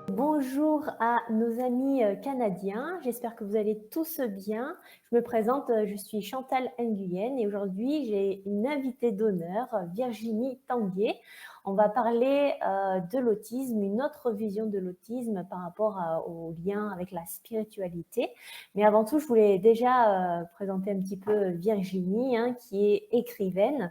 Bonjour à nos amis canadiens, j'espère que vous allez tous bien. Je me présente, je suis Chantal Nguyen et aujourd'hui j'ai une invitée d'honneur, Virginie Tanguay. On va parler de l'autisme, une autre vision de l'autisme par rapport au lien avec la spiritualité. Mais avant tout, je voulais déjà présenter un petit peu Virginie, hein, qui est écrivaine,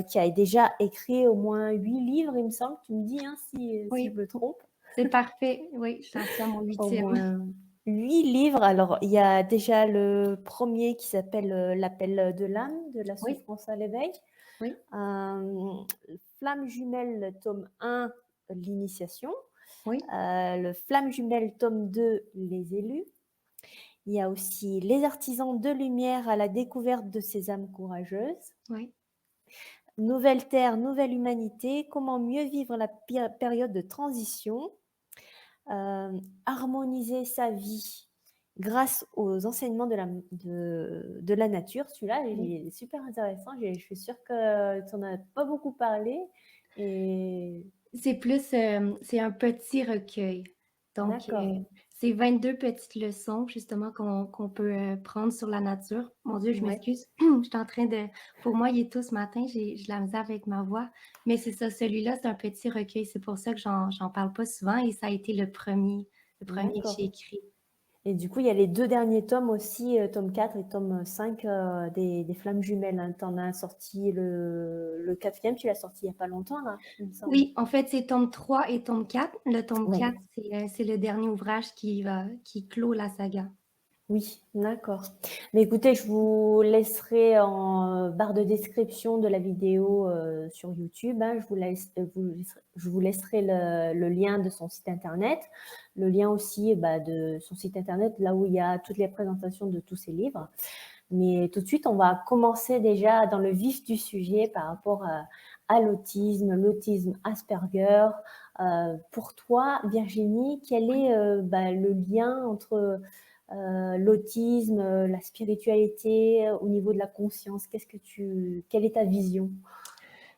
qui a déjà écrit au moins 8 livres, il me semble. Tu me dis hein, si je Oui, me trompe. c'est parfait. Oui, j'en suis à mon Au 8e. moins 8 livres. Alors, il y a déjà le premier qui s'appelle L'appel de l'âme, de la Oui, souffrance à l'éveil. oui, Euh, Flamme jumelle, tome 1, l'initiation. oui, Le Flamme jumelle, tome 2, les élus. Il y a aussi Les artisans de lumière à la découverte de ces âmes courageuses. oui. Nouvelle Terre, nouvelle humanité, comment mieux vivre la période de transition. Harmoniser sa vie grâce aux enseignements de la nature. Celui-là, Oui. il est super intéressant. Je suis sûre que tu n'en as pas beaucoup parlé. Et C'est un petit recueil. Donc, d'accord. c'est 22 petites leçons justement qu'on peut, prendre sur la nature. Mon Dieu, je Ouais. m'excuse, je suis en train de pour moi, il est tôt ce matin, j'ai de la misère avec ma voix, mais c'est ça, celui-là, c'est un petit recueil. C'est pour ça que j'en parle pas souvent et ça a été le premier que j'ai D'accord. écrit. Et du coup, il y a les deux derniers tomes aussi, tome 4 et tome 5 des Flammes jumelles. Hein. Tu en as sorti le quatrième, tu l'as sorti il n'y a pas longtemps, là, il me semble. Oui, en fait, c'est tome 3 et tome 4. Le tome Oui. 4, c'est le dernier ouvrage qui clôt la saga. Oui, d'accord. Mais écoutez, je vous laisserai en barre de description de la vidéo sur YouTube. Hein, je vous laisserai le lien de son site internet, le lien aussi de son site internet, là où il y a toutes les présentations de tous ses livres. Mais tout de suite, on va commencer déjà dans le vif du sujet par rapport à l'autisme Asperger. Pour toi, Virginie, quel est le lien entre l'autisme, la spiritualité, au niveau de la conscience? Quelle est ta vision?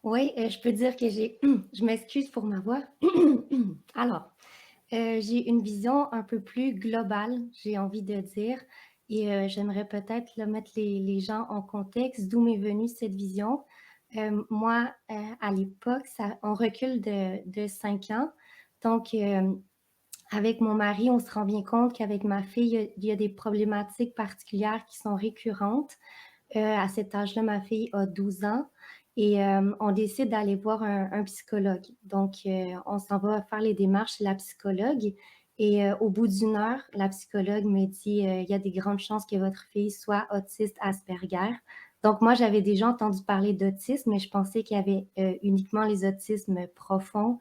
Oui, je peux dire que j'ai je m'excuse pour ma voix. Alors, j'ai une vision un peu plus globale, j'ai envie de dire et j'aimerais peut-être là mettre les gens en contexte d'où m'est venue cette vision. Moi, à l'époque, ça on recule de 5 ans, donc avec mon mari, on se rend bien compte qu'avec ma fille, il y a des problématiques particulières qui sont récurrentes. À cet âge-là, ma fille a 12 ans et on décide d'aller voir un psychologue. Donc, on s'en va faire les démarches chez la psychologue et au bout d'une heure, la psychologue me dit, «Il y a des grandes chances que votre fille soit autiste Asperger». Donc moi, j'avais déjà entendu parler d'autisme, mais je pensais qu'il y avait, uniquement les autismes profonds.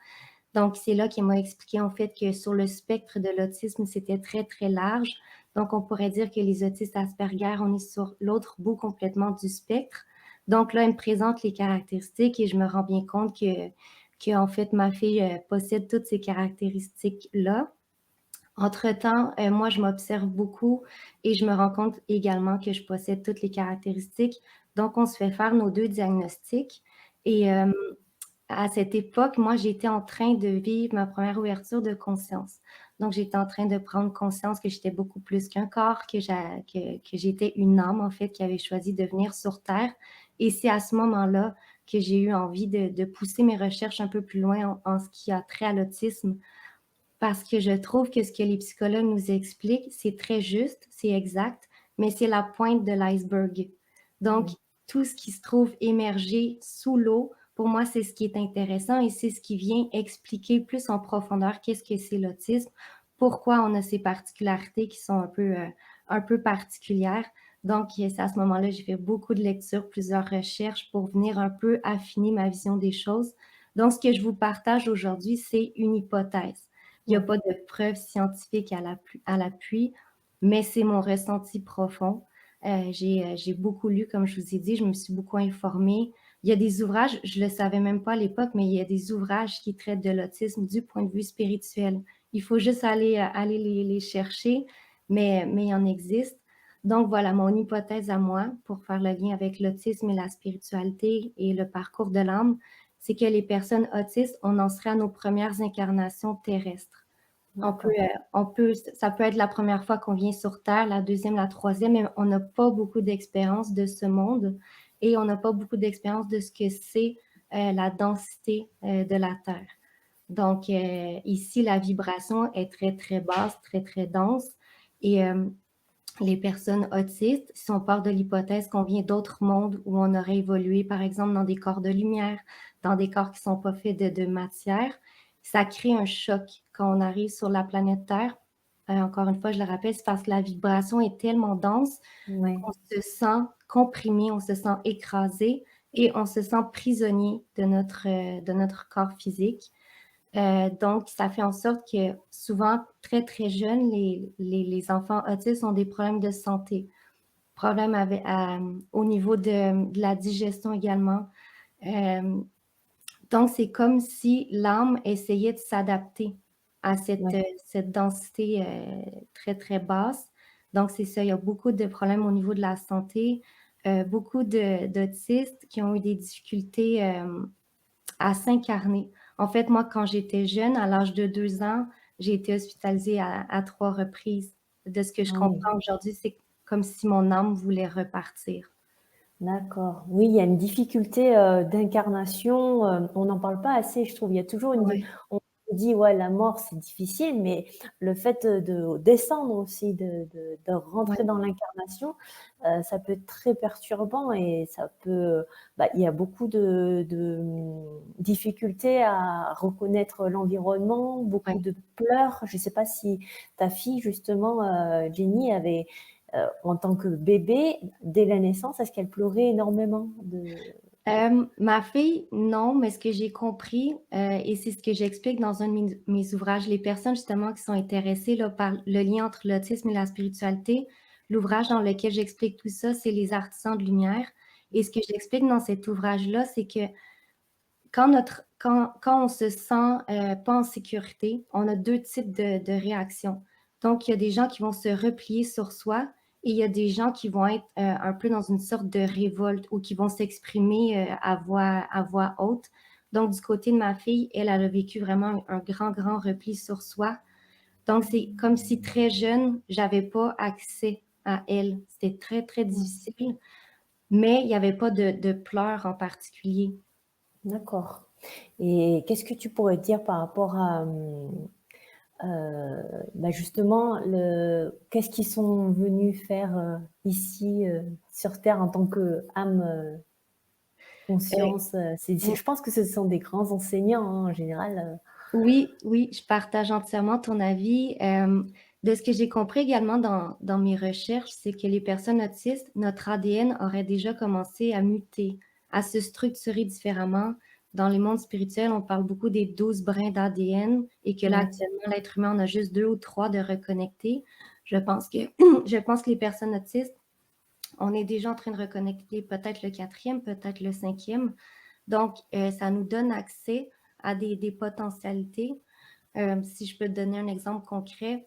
Donc, c'est là qu'il m'a expliqué en fait que sur le spectre de l'autisme, c'était très, très large. Donc, on pourrait dire que les autistes Asperger, on est sur l'autre bout complètement du spectre. Donc là, il me présente les caractéristiques et je me rends bien compte que en fait, ma fille possède toutes ces caractéristiques-là. Entre-temps, moi, je m'observe beaucoup et je me rends compte également que je possède toutes les caractéristiques. Donc, on se fait faire nos 2 diagnostics et à cette époque, moi, j'étais en train de vivre ma première ouverture de conscience. Donc, j'étais en train de prendre conscience que j'étais beaucoup plus qu'un corps, que j'étais une âme, en fait, qui avait choisi de venir sur terre et c'est à ce moment-là que j'ai eu envie de pousser mes recherches un peu plus loin en ce qui a trait à l'autisme parce que je trouve que ce que les psychologues nous expliquent, c'est très juste, c'est exact, mais c'est la pointe de l'iceberg. Donc, Oui. tout ce qui se trouve émergé sous l'eau, pour moi, c'est ce qui est intéressant et c'est ce qui vient expliquer plus en profondeur qu'est-ce que c'est l'autisme, pourquoi on a ces particularités qui sont un peu particulières. Donc, c'est à ce moment-là, j'ai fait beaucoup de lectures, plusieurs recherches pour venir un peu affiner ma vision des choses. Donc, ce que je vous partage aujourd'hui, c'est une hypothèse. Il y a Ouais. pas de preuves scientifiques à l'appui, mais c'est mon ressenti profond. J'ai beaucoup lu, comme je vous ai dit, je me suis beaucoup informée. Il y a des ouvrages, je le savais même pas à l'époque, mais il y a des ouvrages qui traitent de l'autisme du point de vue spirituel. Il faut juste aller les chercher, mais il en existe. Donc voilà, mon hypothèse à moi, pour faire le lien avec l'autisme et la spiritualité et le parcours de l'âme, c'est que les personnes autistes, on en serait à nos premières incarnations terrestres. D'accord. Ça peut être la première fois qu'on vient sur Terre, la deuxième, la troisième, mais on n'a pas beaucoup d'expérience de ce monde et on n'a pas beaucoup d'expérience de ce que c'est la densité de la Terre. Donc, ici, la vibration est très, très basse, très, très dense. Et les personnes autistes, si on part de l'hypothèse qu'on vient d'autres mondes où on aurait évolué, par exemple, dans des corps de lumière, dans des corps qui ne sont pas faits de matière, ça crée un choc quand on arrive sur la planète Terre. Encore une fois, je le rappelle, c'est parce que la vibration est tellement dense Ouais. qu'on se sent comprimé, on se sent écrasé et on se sent prisonnier de notre corps physique. Donc, ça fait en sorte que souvent, très, très jeunes, les enfants autistes ont des problèmes de santé, problèmes au niveau de la digestion également. Euh, donc, c'est comme si l'âme essayait de s'adapter à Ouais. cette densité très, très basse. Donc, c'est ça, il y a beaucoup de problèmes au niveau de la santé, beaucoup d'autistes qui ont eu des difficultés à s'incarner. En fait, moi, quand j'étais jeune, à l'âge de 2 ans, j'ai été hospitalisée à 3 reprises. De ce que je Ah oui. comprends aujourd'hui, c'est comme si mon âme voulait repartir. D'accord. Oui, il y a une difficulté d'incarnation. On n'en parle pas assez, je trouve. Il y a toujours Ouais, on se dit, ouais, la mort, c'est difficile, mais le fait de descendre aussi, de rentrer ouais, dans l'incarnation, ça peut être très perturbant et ça peut. Bah, il y a beaucoup de difficultés à reconnaître l'environnement, beaucoup ouais. de pleurs. Je ne sais pas si ta fille, justement, Jenny, avait en tant que bébé, dès la naissance, est-ce qu'elle pleurait énormément Ma fille, non, mais ce que j'ai compris, et c'est ce que j'explique dans un de mes ouvrages, les personnes justement qui sont intéressées là, par le lien entre l'autisme et la spiritualité, l'ouvrage dans lequel j'explique tout ça, c'est Les Artisans de Lumière. Et ce que j'explique dans cet ouvrage-là, c'est que quand on se sent pas en sécurité, on a deux types de réactions. Donc, il y a des gens qui vont se replier sur soi et il y a des gens qui vont être un peu dans une sorte de révolte ou qui vont s'exprimer à voix haute. Donc, du côté de ma fille, elle a vécu vraiment un grand, grand repli sur soi. Donc, c'est comme si très jeune, j'avais pas accès à elle. C'était très, très difficile, mais il n'y avait pas de pleurs en particulier. D'accord. Et qu'est-ce que tu pourrais dire par rapport à bah justement qu'est-ce qu'ils sont venus faire ici sur Terre en tant qu'âme conscience Euh, je pense que ce sont des grands enseignants hein, en général. Oui, oui, je partage entièrement ton avis. De ce que j'ai compris également dans mes recherches, c'est que les personnes autistes, notre ADN aurait déjà commencé à muter, à se structurer différemment. Dans les mondes spirituels, on parle beaucoup des 12 brins d'ADN et que là, Ouais, actuellement, l'être humain en a juste 2 ou 3 de reconnectés. Je pense que, je pense que les personnes autistes, on est déjà en train de reconnecter peut-être le quatrième, peut-être le cinquième. Donc, ça nous donne accès à des potentialités. Si je peux te donner un exemple concret,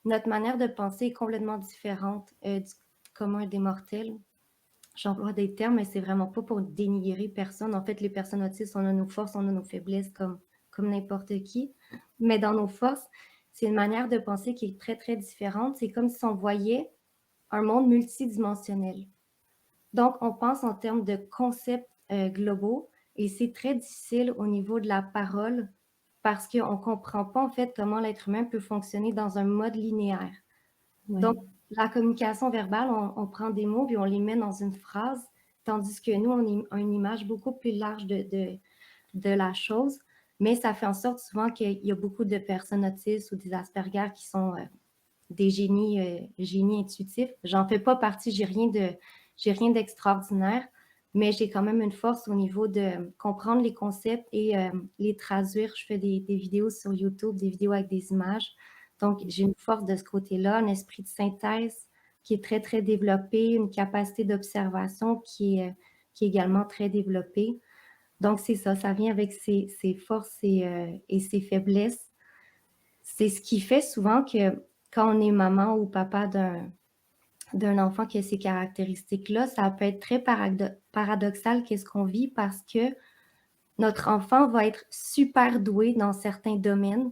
notre manière de penser est complètement différente du commun des mortels. J'emploie des termes, mais c'est vraiment pas pour dénigrer personne. En fait, les personnes autistes, on a nos forces, on a nos faiblesses comme n'importe qui. Mais dans nos forces, c'est une manière de penser qui est très, très différente. C'est comme si on voyait un monde multidimensionnel. Donc, on pense en termes de concepts globaux et c'est très difficile au niveau de la parole parce qu'on ne comprend pas en fait comment l'être humain peut fonctionner dans un mode linéaire. ouais. Donc, la communication verbale, on prend des mots et on les met dans une phrase, tandis que nous, on a une image beaucoup plus large de la chose, mais ça fait en sorte souvent qu'il y a beaucoup de personnes autistes ou des Asperger qui sont des génies intuitifs. J'en fais pas partie, j'ai rien d'extraordinaire, mais j'ai quand même une force au niveau de comprendre les concepts et les traduire. Je fais des vidéos sur YouTube, des vidéos avec des images. Donc, j'ai une force de ce côté-là, un esprit de synthèse qui est très, très développé, une capacité d'observation qui est également très développée. Donc, c'est ça, ça vient avec ses forces et ses faiblesses. C'est ce qui fait souvent que quand on est maman ou papa d'un enfant qui a ces caractéristiques-là, ça peut être très paradoxal qu'est-ce qu'on vit parce que notre enfant va être super doué dans certains domaines,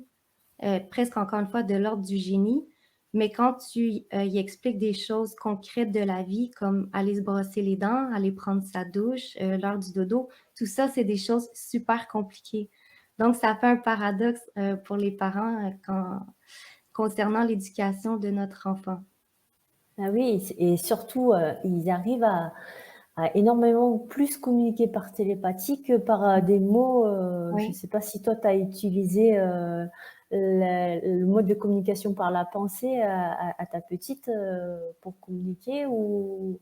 presque encore une fois de l'ordre du génie. Mais quand tu y expliques des choses concrètes de la vie, comme aller se brosser les dents, aller prendre sa douche, l'heure du dodo, tout ça, c'est des choses super compliquées. Donc, ça fait un paradoxe pour les parents concernant l'éducation de notre enfant. Ah oui, et surtout, ils arrivent à énormément plus communiquer par télépathie que par des mots. Je ne Oui. sais pas si toi, tu as utilisé le mode de communication par la pensée à ta petite pour communiquer ou...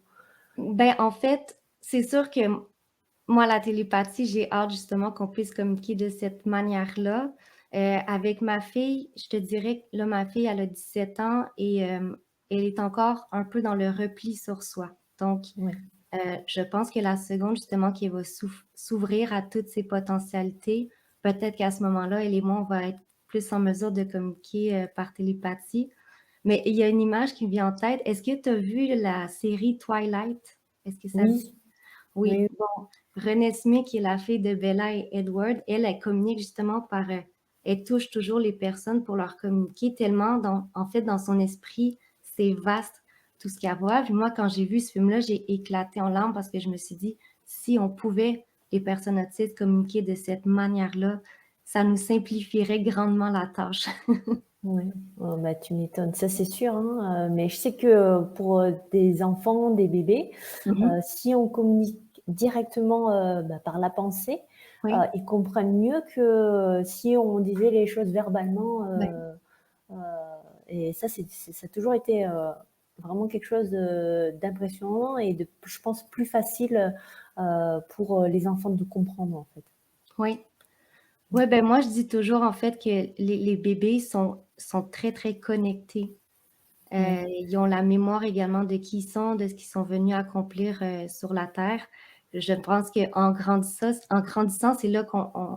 Ben, en fait, c'est sûr que moi, la télépathie, j'ai hâte justement qu'on puisse communiquer de cette manière-là. Avec ma fille, je te dirais que là, ma fille, elle a 17 ans et elle est encore un peu dans le repli sur soi. Donc, Ouais. je pense que la seconde, justement, qui va s'ouvrir à toutes ses potentialités, peut-être qu'à ce moment-là, elle et moi, on va être plus en mesure de communiquer par télépathie. Mais il y a une image qui me vient en tête. Est-ce que tu as vu la série Twilight? Est-ce que ça dit? Oui, Oui. oui, Bon, Renée Smith, qui est la fille de Bella et Edward, elle communique justement par... elle touche toujours les personnes pour leur communiquer tellement, en fait, dans son esprit, c'est vaste tout ce qu'elle voit. Puis moi, quand j'ai vu ce film-là, j'ai éclaté en larmes parce que je me suis dit, si on pouvait, les personnes autistes, communiquer de cette manière-là, ça nous simplifierait grandement la tâche. ouais. Oh, bah, tu m'étonnes, ça c'est sûr, hein, mais je sais que pour des enfants, des bébés, Mhm. si on communique directement bah, par la pensée, Oui, ils comprennent mieux que si on disait les choses verbalement. oui. Euh, et ça, ça a toujours été vraiment quelque chose d'impressionnant et de, je pense, plus facile pour les enfants de comprendre, en fait. Oui. Ouais, ben moi, je dis toujours en fait que les bébés sont très, très connectés. Ouais. Ils ont la mémoire également de qui ils sont, de ce qu'ils sont venus accomplir sur la Terre. Je pense en grandissant, c'est là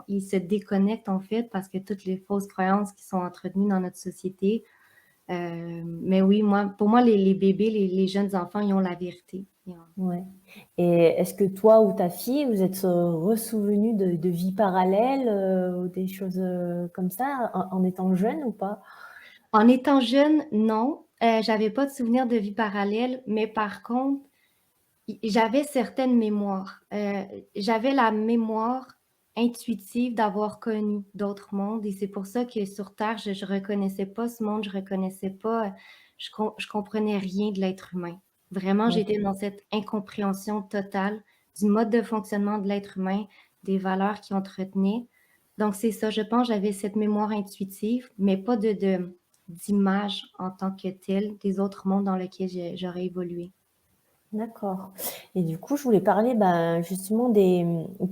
qu'ils se déconnectent en fait parce que toutes les fausses croyances qui sont entretenues dans notre société. Mais oui, pour moi, les bébés, les jeunes enfants, ils ont la vérité. Ouais. Et est-ce que toi ou ta fille, vous êtes ressouvenus de vies parallèles ou des choses comme ça en étant jeune ou pas? En étant jeune, non. J'avais pas de souvenir de vie parallèle, mais par contre, j'avais certaines mémoires. J'avais la mémoire intuitive d'avoir connu d'autres mondes et c'est pour ça que sur Terre, je reconnaissais pas ce monde, je reconnaissais pas, je comprenais rien de l'être humain. Vraiment, Ouais. j'étais dans cette incompréhension totale du mode de fonctionnement de l'être humain, des valeurs qui entretenaient. Donc c'est ça, je pense, j'avais cette mémoire intuitive, mais pas d'image en tant que telle des autres mondes dans lesquels j'aurais évolué. D'accord. Et du coup, je voulais parler justement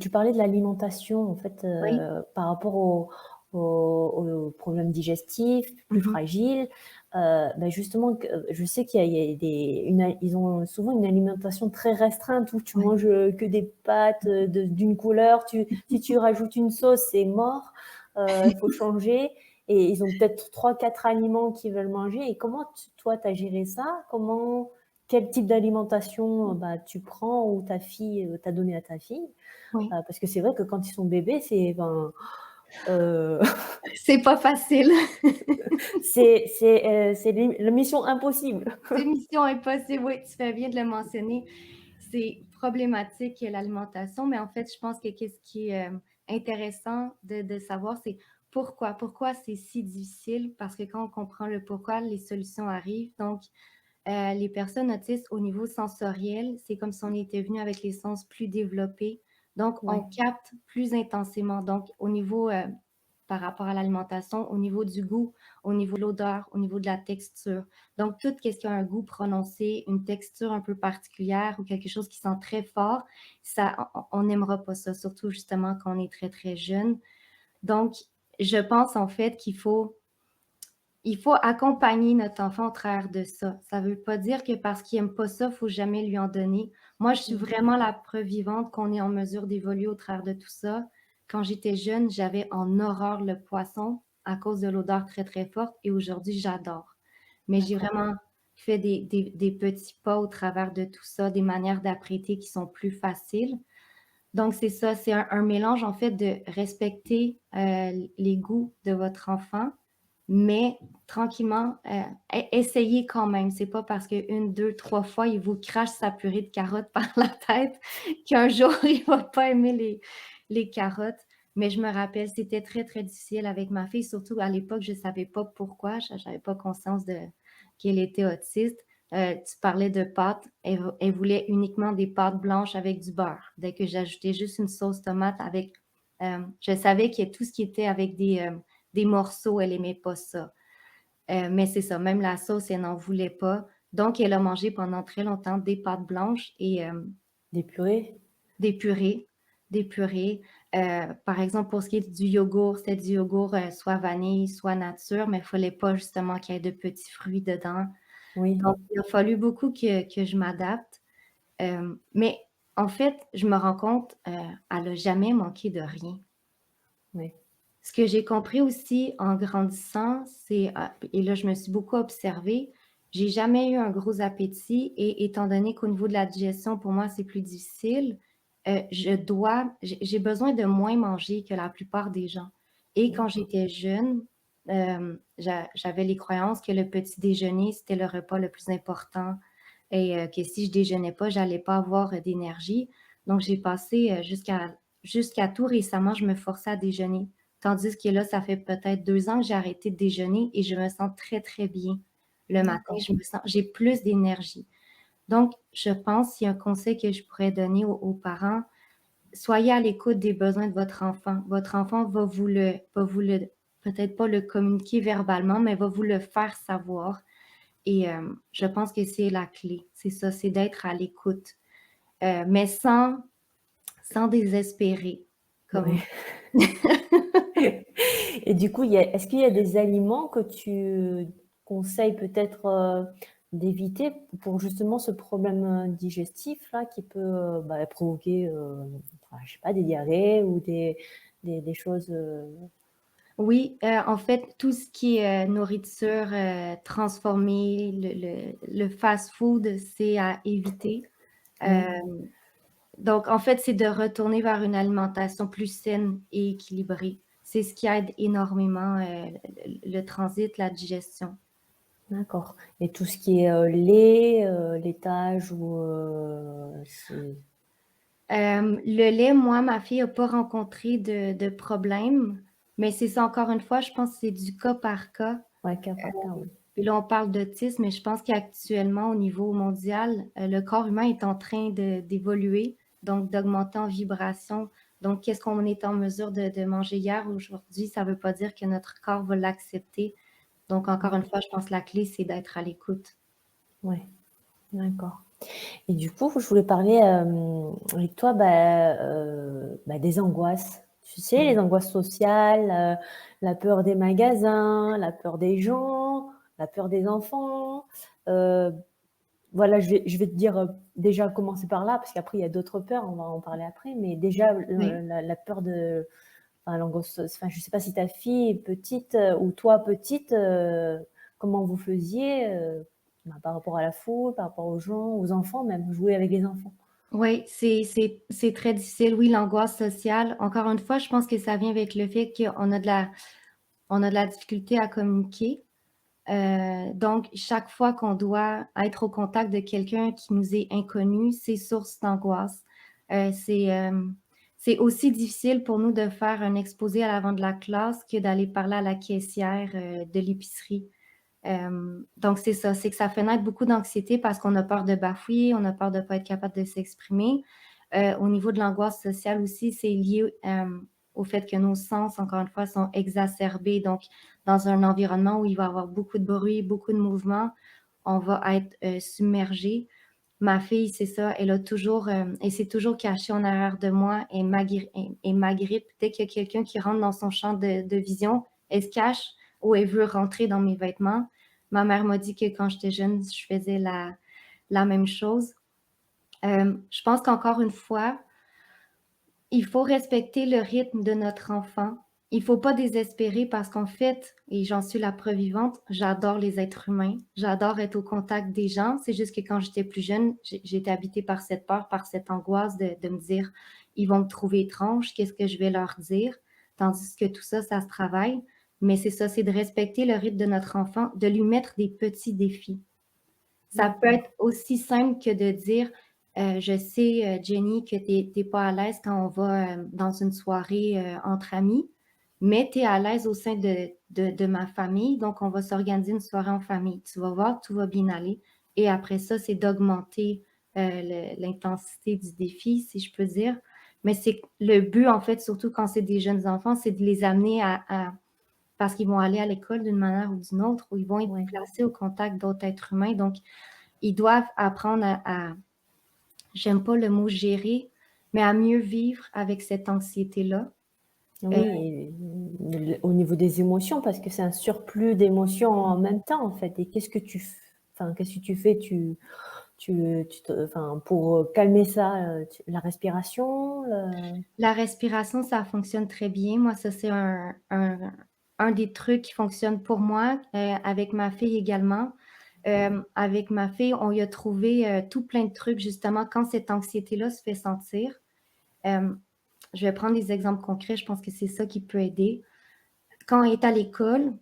tu parlais de l'alimentation, en fait, Oui. par rapport aux problèmes digestifs plus Mhm. fragiles. Justement, je sais ils ont souvent une alimentation très restreinte où tu Ouais. manges que des pâtes d'une couleur. Si tu rajoutes une sauce, c'est mort. Il faut changer. Et ils ont peut-être 3, 4 aliments qu'ils veulent manger. Et comment toi, tu as géré ça? Quel type d'alimentation tu prends ou ta fille t'as donné à ta fille? Oui. Parce que c'est vrai que quand ils sont bébés, euh, C'est pas facile. c'est la mission impossible. C'est mission impossible, oui, tu fais bien de le mentionner. C'est problématique l'alimentation, mais en fait, je pense que qu'est-ce qui est intéressant de savoir, c'est pourquoi. Pourquoi c'est si difficile? Parce que quand on comprend le pourquoi, les solutions arrivent. Donc, les personnes autistes au niveau sensoriel, c'est comme si on était venu avec les sens plus développés. Donc, on Ouais, capte plus intensément. Donc, au niveau, par rapport à l'alimentation, au niveau du goût, au niveau de l'odeur, au niveau de la texture. Donc, tout ce qui a un goût prononcé, une texture un peu particulière ou quelque chose qui sent très fort, ça, on n'aimera pas ça, surtout justement quand on est très, très jeune. Donc, je pense en fait il faut accompagner notre enfant au travers de ça. Ça ne veut pas dire que parce qu'il n'aime pas ça, il ne faut jamais lui en donner. Moi, je suis vraiment la preuve vivante qu'on est en mesure d'évoluer au travers de tout ça. Quand j'étais jeune, j'avais en horreur le poisson à cause de l'odeur très, très forte et aujourd'hui, j'adore. Mais j'ai d'accord. vraiment fait des petits pas au travers de tout ça, des manières d'apprêter qui sont plus faciles. Donc, c'est ça, c'est un mélange en fait de respecter les goûts de votre enfant, mais tranquillement, essayez quand même. C'est pas parce qu'une, deux, trois fois, il vous crache sa purée de carottes par la tête qu'un jour, il va pas aimer les carottes. Mais je me rappelle, c'était très, très difficile avec ma fille, surtout à l'époque, je savais pas pourquoi, j'avais pas conscience qu'elle était autiste. Tu parlais de pâtes, elle voulait uniquement des pâtes blanches avec du beurre. Dès que j'ajoutais juste une sauce tomate avec, je savais que tout ce qui était avec des morceaux, elle aimait pas ça. Mais c'est ça, même la sauce, elle n'en voulait pas. Donc, elle a mangé pendant très longtemps des pâtes blanches et Des purées? des purées. Des purées. Par exemple, pour ce qui est du yogourt, c'était du yogourt soit vanille, soit nature, mais il ne fallait pas justement qu'il y ait de petits fruits dedans. Oui, Donc, il a fallu beaucoup que je m'adapte. Mais en fait, je me rends compte, elle n'a jamais manqué de rien. oui. Ce que j'ai compris aussi en grandissant, c'est, et là, je me suis beaucoup observée, j'ai jamais eu un gros appétit et étant donné qu'au niveau de la digestion, pour moi, c'est plus difficile, j'ai besoin de moins manger que la plupart des gens. Et quand D'accord. j'étais jeune, j'avais les croyances que le petit déjeuner, c'était le repas le plus important et que si je déjeunais pas, j'allais pas avoir d'énergie. Donc, j'ai passé jusqu'à tout récemment, je me forçais à déjeuner. Tandis que là, ça fait peut-être 2 ans que j'ai arrêté de déjeuner et je me sens très, très bien. Le matin, D'accord. j'ai plus d'énergie. Donc, je pense qu'il y a un conseil que je pourrais donner aux parents, soyez à l'écoute des besoins de votre enfant. Votre enfant va vous le peut-être pas le communiquer verbalement, mais va vous le faire savoir et je pense que c'est la clé. C'est ça, c'est d'être à l'écoute, mais sans désespérer, comme Oui. Et du coup, est-ce qu'il y a des aliments que tu conseilles peut-être d'éviter pour justement ce problème digestif là qui peut provoquer, enfin, je sais pas, des diarrhées ou des choses. Oui, en fait, tout ce qui est, nourriture, transformée, le fast-food, c'est à éviter. Oui, Donc en fait, c'est de retourner vers une alimentation plus saine et équilibrée. C'est ce qui aide énormément, le transit, la digestion. d'accord. Et tout ce qui est lait, laitage ou Le lait, moi, ma fille a pas rencontré de problème, mais c'est ça, encore une fois, je pense que c'est du cas par cas. ouais, cas par cas, oui. Puis là, on parle d'autisme, mais je pense qu'actuellement, au niveau mondial, le corps humain est en train d'évoluer, donc d'augmenter en vibration. Donc, qu'est-ce qu'on est en mesure de manger hier, aujourd'hui, ça ne veut pas dire que notre corps va l'accepter. Donc, encore une fois, je pense que la clé, c'est d'être à l'écoute. Ouais, d'accord. Et du coup, je voulais parler avec toi des angoisses. Tu sais, les Mm. angoisses sociales, la peur des magasins, la peur des gens, la peur des enfants. Euh, voilà, je vais te dire déjà commencer par là, parce qu'après, il y a d'autres peurs, on va en parler après, mais déjà, Oui. la peur de... Enfin, l'angoisse, enfin, je ne sais pas si ta fille est petite ou toi petite, comment vous faisiez par rapport à la foule, par rapport aux gens, aux enfants, même jouer avec les enfants. Oui, c'est très difficile. Oui, l'angoisse sociale. Encore une fois, je pense que ça vient avec le fait on a de la difficulté à communiquer. Donc, chaque fois qu'on doit être au contact de quelqu'un qui nous est inconnu, c'est source d'angoisse. C'est aussi difficile pour nous de faire un exposé à l'avant de la classe que d'aller parler à la caissière de l'épicerie. Donc, c'est ça, c'est que ça fait naître beaucoup d'anxiété parce qu'on a peur de bafouiller, on a peur de ne pas être capable de s'exprimer. Au niveau de l'angoisse sociale aussi, c'est lié au fait que nos sens, encore une fois, sont exacerbés. Donc, dans un environnement où il va y avoir beaucoup de bruit, beaucoup de mouvement, on va être submergé. Ma fille, c'est ça, elle s'est toujours cachée en arrière de moi et m'agrippe. Dès qu'il y a quelqu'un qui rentre dans son champ de vision, elle se cache ou elle veut rentrer dans mes vêtements. Ma mère m'a dit que quand j'étais jeune, je faisais la même chose. Je pense qu'encore une fois, il faut respecter le rythme de notre enfant. Il ne faut pas désespérer parce qu'en fait, et j'en suis la preuve vivante, j'adore les êtres humains. J'adore être au contact des gens. C'est juste que quand j'étais plus jeune, j'étais habitée par cette peur, par cette angoisse de me dire, ils vont me trouver étrange, qu'est-ce que je vais leur dire? Tandis que tout ça, ça se travaille. Mais c'est ça, c'est de respecter le rythme de notre enfant, de lui mettre des petits défis. Ça peut D'accord. être aussi simple que de dire, je sais, Jenny, que tu n'es pas à l'aise quand on va dans une soirée entre amis, mais tu es à l'aise au sein de ma famille, donc on va s'organiser une soirée en famille. Tu vas voir, tout va bien aller. Et après ça, c'est d'augmenter l'intensité du défi, si je peux dire. Mais c'est le but, en fait, surtout quand c'est des jeunes enfants, c'est de les amener parce qu'ils vont aller à l'école d'une manière ou d'une autre, ou ils vont être Ouais. placés au contact d'autres êtres humains. Donc, ils doivent apprendre j'aime pas le mot gérer, mais à mieux vivre avec cette anxiété-là. Oui, et au niveau des émotions, parce que c'est un surplus d'émotions en même temps, en fait. Et qu'est-ce que tu fais enfin, pour calmer ça, la respiration, La respiration, ça fonctionne très bien. Moi, ça, c'est un des trucs qui fonctionne pour moi, avec ma fille également. Avec ma fille, on y a trouvé tout plein de trucs, justement, quand cette anxiété-là se fait sentir. Je vais prendre des exemples concrets, je pense que c'est ça qui peut aider. Quand elle est à l'école,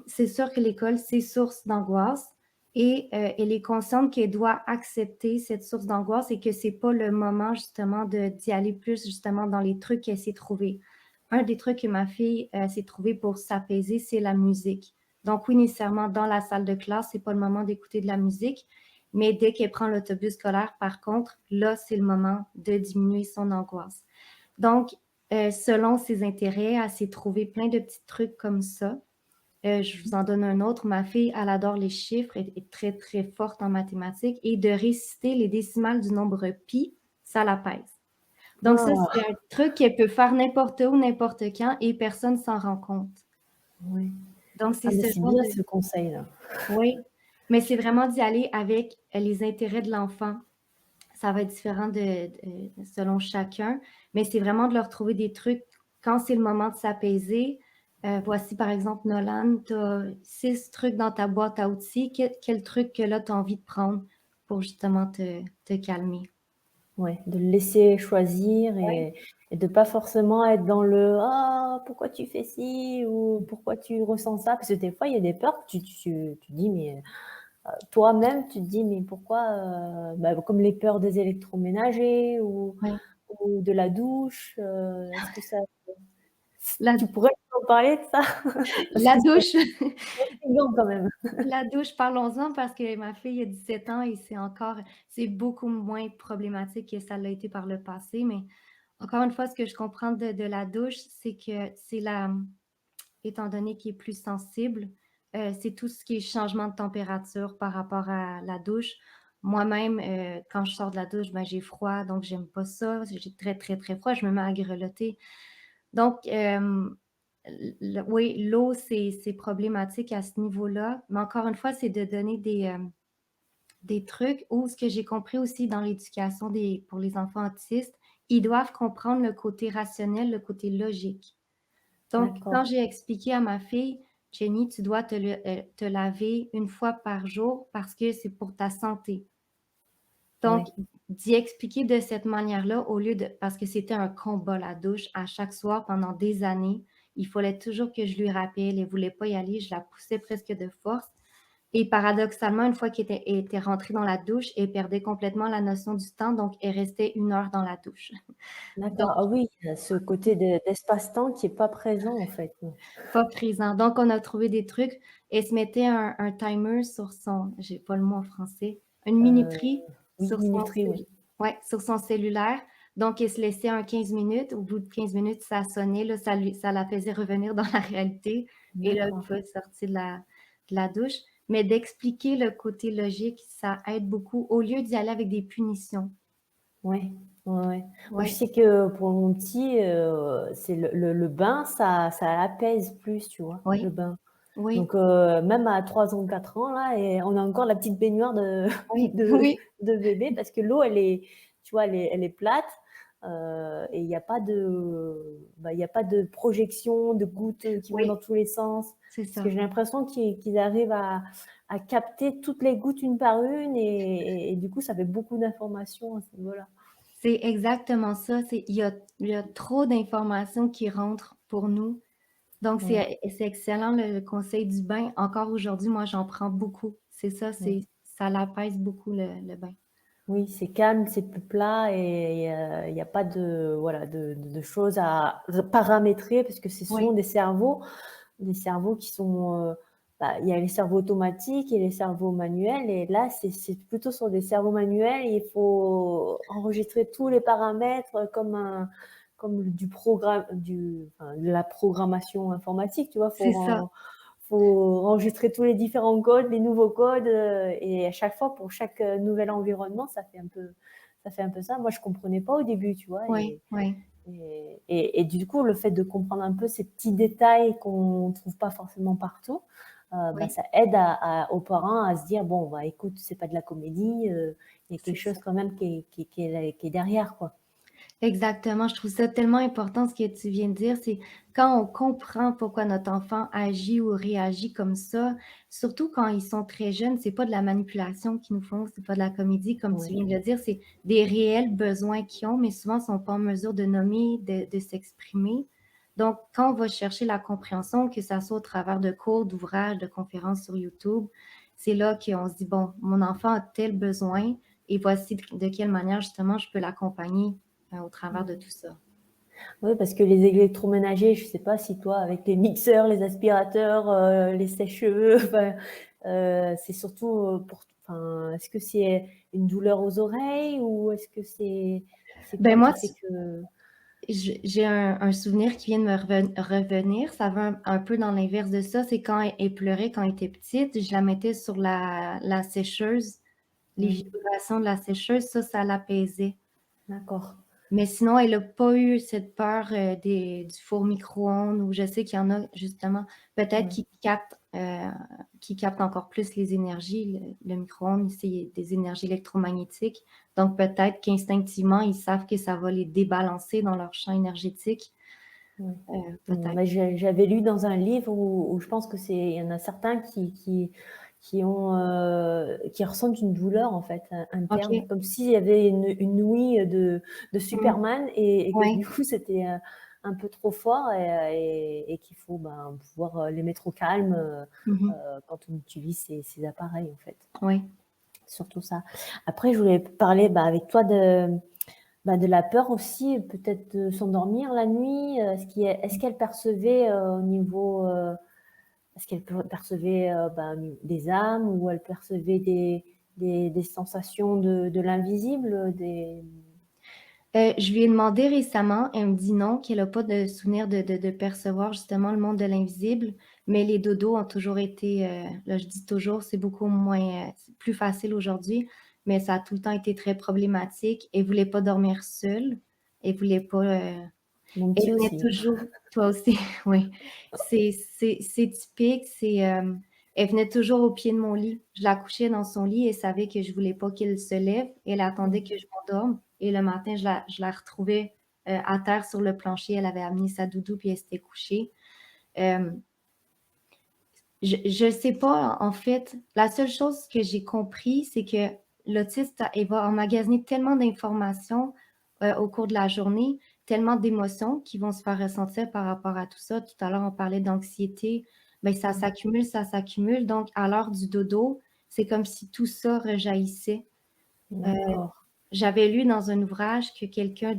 c'est sûr que l'école, c'est source d'angoisse et elle est consciente qu'elle doit accepter cette source d'angoisse et que c'est pas le moment justement d'y aller plus justement dans les trucs qu'elle s'est trouvé. Un des trucs que ma fille s'est trouvé pour s'apaiser, c'est la musique. Donc oui, nécessairement dans la salle de classe, c'est pas le moment d'écouter de la musique, mais dès qu'elle prend l'autobus scolaire, par contre, là, c'est le moment de diminuer son angoisse. Donc, selon ses intérêts, elle s'est trouvé plein de petits trucs comme ça. Je vous en donne un autre. Ma fille, elle adore les chiffres, elle est très, très forte en mathématiques et de réciter les décimales du nombre pi, ça l'apaise. Donc ça, Ah, c'est un truc qu'elle peut faire n'importe où, n'importe quand et personne s'en rend compte. oui. Donc, c'est Ah, mais ce c'est genre bien de... ce conseil-là. Oui, mais c'est vraiment d'y aller avec les intérêts de l'enfant. Ça va être différent selon chacun, mais c'est vraiment de leur trouver des trucs quand c'est le moment de s'apaiser. Voici par exemple, Nolan, tu as 6 trucs dans ta boîte à outils. Quel truc que là tu as envie de prendre pour justement te calmer? Ouais, de le laisser choisir Oui, et de pas forcément être dans le ah pourquoi tu fais ci ou pourquoi tu ressens ça parce que des fois il y a des peurs que tu dis mais toi-même tu te dis mais pourquoi bah, comme les peurs des électroménagers oui. ou de la douche est-ce que ça La, tu pourrais en parler de ça parce la que c'est douche, intriguant quand même. la douche, parlons-en parce que ma fille a 17 ans et c'est beaucoup moins problématique que ça l'a été par le passé. Mais encore une fois, ce que je comprends de la douche, c'est que étant donné qu'il est plus sensible, c'est tout ce qui est changement de température par rapport à la douche. Moi-même, quand je sors de la douche, ben, j'ai froid, donc j'aime pas ça. J'ai très, très, très froid, je me mets à grelotter. Donc, oui, l'eau, c'est problématique à ce niveau-là. Mais encore une fois, c'est de donner des trucs ou ce que j'ai compris aussi dans l'éducation pour les enfants autistes, ils doivent comprendre le côté rationnel, le côté logique. Donc, quand D'accord, j'ai expliqué à ma fille, Jenny, tu dois te laver une fois par jour parce que c'est pour ta santé. Donc, ouais. d'y expliquer de cette manière-là, parce que c'était un combat, la douche, à chaque soir pendant des années, il fallait toujours que je lui rappelle, elle ne voulait pas y aller, je la poussais presque de force. Et paradoxalement, une fois elle était rentrée dans la douche, elle perdait complètement la notion du temps, donc elle restait 1 heure dans la douche. Donc, D'accord. Ah oui, il y a ce côté d'espace-temps qui est pas présent en fait. pas présent. Donc, on a trouvé des trucs. Elle se mettait un timer sur j'ai pas le mot en français, une Euh, minuterie oui, minuterie, oui. ouais, sur son cellulaire. Donc, elle se laissait un 15 minutes. Au bout de 15 minutes, ça sonnait, là, ça la faisait revenir dans la réalité. Et là, une D'accord. fois sortie de la douche. Mais d'expliquer le côté logique, ça aide beaucoup au lieu d'y aller avec des punitions. Ouais, ouais, ouais. Moi, je Oui, sais que pour mon petit, c'est le bain, ça apaise plus, tu vois, le oui, bain. oui, Donc, même à 3 ans, 4 ans, là, et on a encore la petite baignoire oui, de, oui, de bébé parce que l'eau, tu vois, elle est plate et il y a pas de projection, de gouttes qui vont dans oui, tous les sens. c'est Parce que ça. j'ai l'impression qu'ils arrivent à capter toutes les gouttes une par une et du coup, ça fait beaucoup d'informations à ce niveau-là. C'est exactement ça. Il y a trop d'informations qui rentrent pour nous. Donc, Oui, c'est excellent le conseil du bain. Encore aujourd'hui, moi, j'en prends beaucoup. C'est ça, oui. ça l'apaise beaucoup le bain. Oui, c'est calme, c'est plus plat et il y a pas de voilà de choses à paramétrer parce que c'est souvent Oui, des cerveaux qui sont, bah, il y a les cerveaux automatiques et les cerveaux manuels et là, c'est plutôt sur des cerveaux manuels, il faut enregistrer tous les paramètres comme du programme du enfin, de la programmation informatique, tu vois? c'est ça. Faut enregistrer tous les différents codes, les nouveaux codes, et à chaque fois, pour chaque, nouvel environnement, ça fait un peu ça. Moi, je comprenais pas au début, tu vois? Oui, oui, Et du coup, le fait de comprendre un peu ces petits détails qu'on trouve pas forcément partout, bah, oui, ça aide aux parents à se dire: «Bon, bah, écoute, c'est pas de la comédie, il y a quelque c'est chose ça. quand même qui est derrière, quoi». Exactement, je trouve ça tellement important ce que tu viens de dire, c'est quand on comprend pourquoi notre enfant agit ou réagit comme ça, surtout quand ils sont très jeunes, c'est pas de la manipulation qu'ils nous font, c'est pas de la comédie comme tu Oui, viens de le dire, c'est des réels besoins qu'ils ont, mais souvent ils sont pas en mesure de nommer, de s'exprimer. Donc, quand on va chercher la compréhension, que ça soit au travers de cours, d'ouvrages, de conférences sur YouTube, c'est là qu'on se dit, bon, mon enfant a tel besoin et voici de quelle manière justement je peux l'accompagner au travers de oui. tout ça. Oui, parce que les électroménagers, je sais pas si toi, avec les mixeurs, les aspirateurs, les sèche-cheveux, enfin, c'est surtout enfin, est-ce que c'est une douleur aux oreilles ou est-ce que c'est Ben quoi moi, qui fait que j'ai un souvenir qui vient de me revenir. Ça va un peu dans l'inverse de ça. C'est quand elle pleurait quand elle était petite, je la mettais sur la sécheuse. Les mmh, vibrations de la sécheuse, ça l'apaisait. d'accord, Mais sinon, elle a pas eu cette peur, du four micro-ondes ou je sais qu'il y en a justement, peut-être ouais. qui captent encore plus les énergies. Le micro-ondes, c'est des énergies électromagnétiques. Donc peut-être qu'instinctivement, ils savent que ça va les débalancer dans leur champ énergétique, Ouais. peut-être. Bah, j'avais lu dans un livre où je pense que il y en a certains qui ressentent une douleur en fait interne, OK. comme s'il y avait une ouïe de Mmh. Superman et que Ouais. du coup c'était un peu trop fort et qu'il faut ben, pouvoir les mettre au calme Mmh mh. quand on utilise ces appareils en fait. Ouais. Surtout ça. Après, je voulais parler bah, avec toi de la peur aussi, peut-être de s'endormir la nuit, est-ce qu'elle percevait, au niveau, est-ce qu'elle percevait, ben, des âmes ou elle percevait des sensations de l'invisible, des Je lui ai demandé récemment, elle me dit non, qu'elle a pas de souvenir de percevoir justement le monde de l'invisible, mais les dodos ont toujours été, là je dis toujours, c'est beaucoup moins, c'est plus facile aujourd'hui, mais ça a tout le temps été très problématique. Elle voulait pas dormir seule, elle voulait pas, mon elle petit venait aussi. toujours toi aussi, oui. C'est typique, elle venait toujours au pied de mon lit. Je la couchais dans son lit, elle savait que je voulais pas qu'elle se lève. Elle attendait Mmh. que je m'endorme et le matin, je la retrouvais, à terre sur le plancher. Elle avait amené sa doudou puis elle s'était couchée. Hem, je sais pas, en fait, la seule chose que j'ai compris, c'est que l'autiste, il va emmagasiner tellement d'informations, au cours de la journée, tellement d'émotions qui vont se faire ressentir par rapport à tout ça. Tout à l'heure, on parlait d'anxiété, ben, Mmh. ça s'accumule. Donc à l'heure du dodo, c'est comme si tout ça rejaillissait. Heu, D'accord. J'avais lu dans un ouvrage que quelqu'un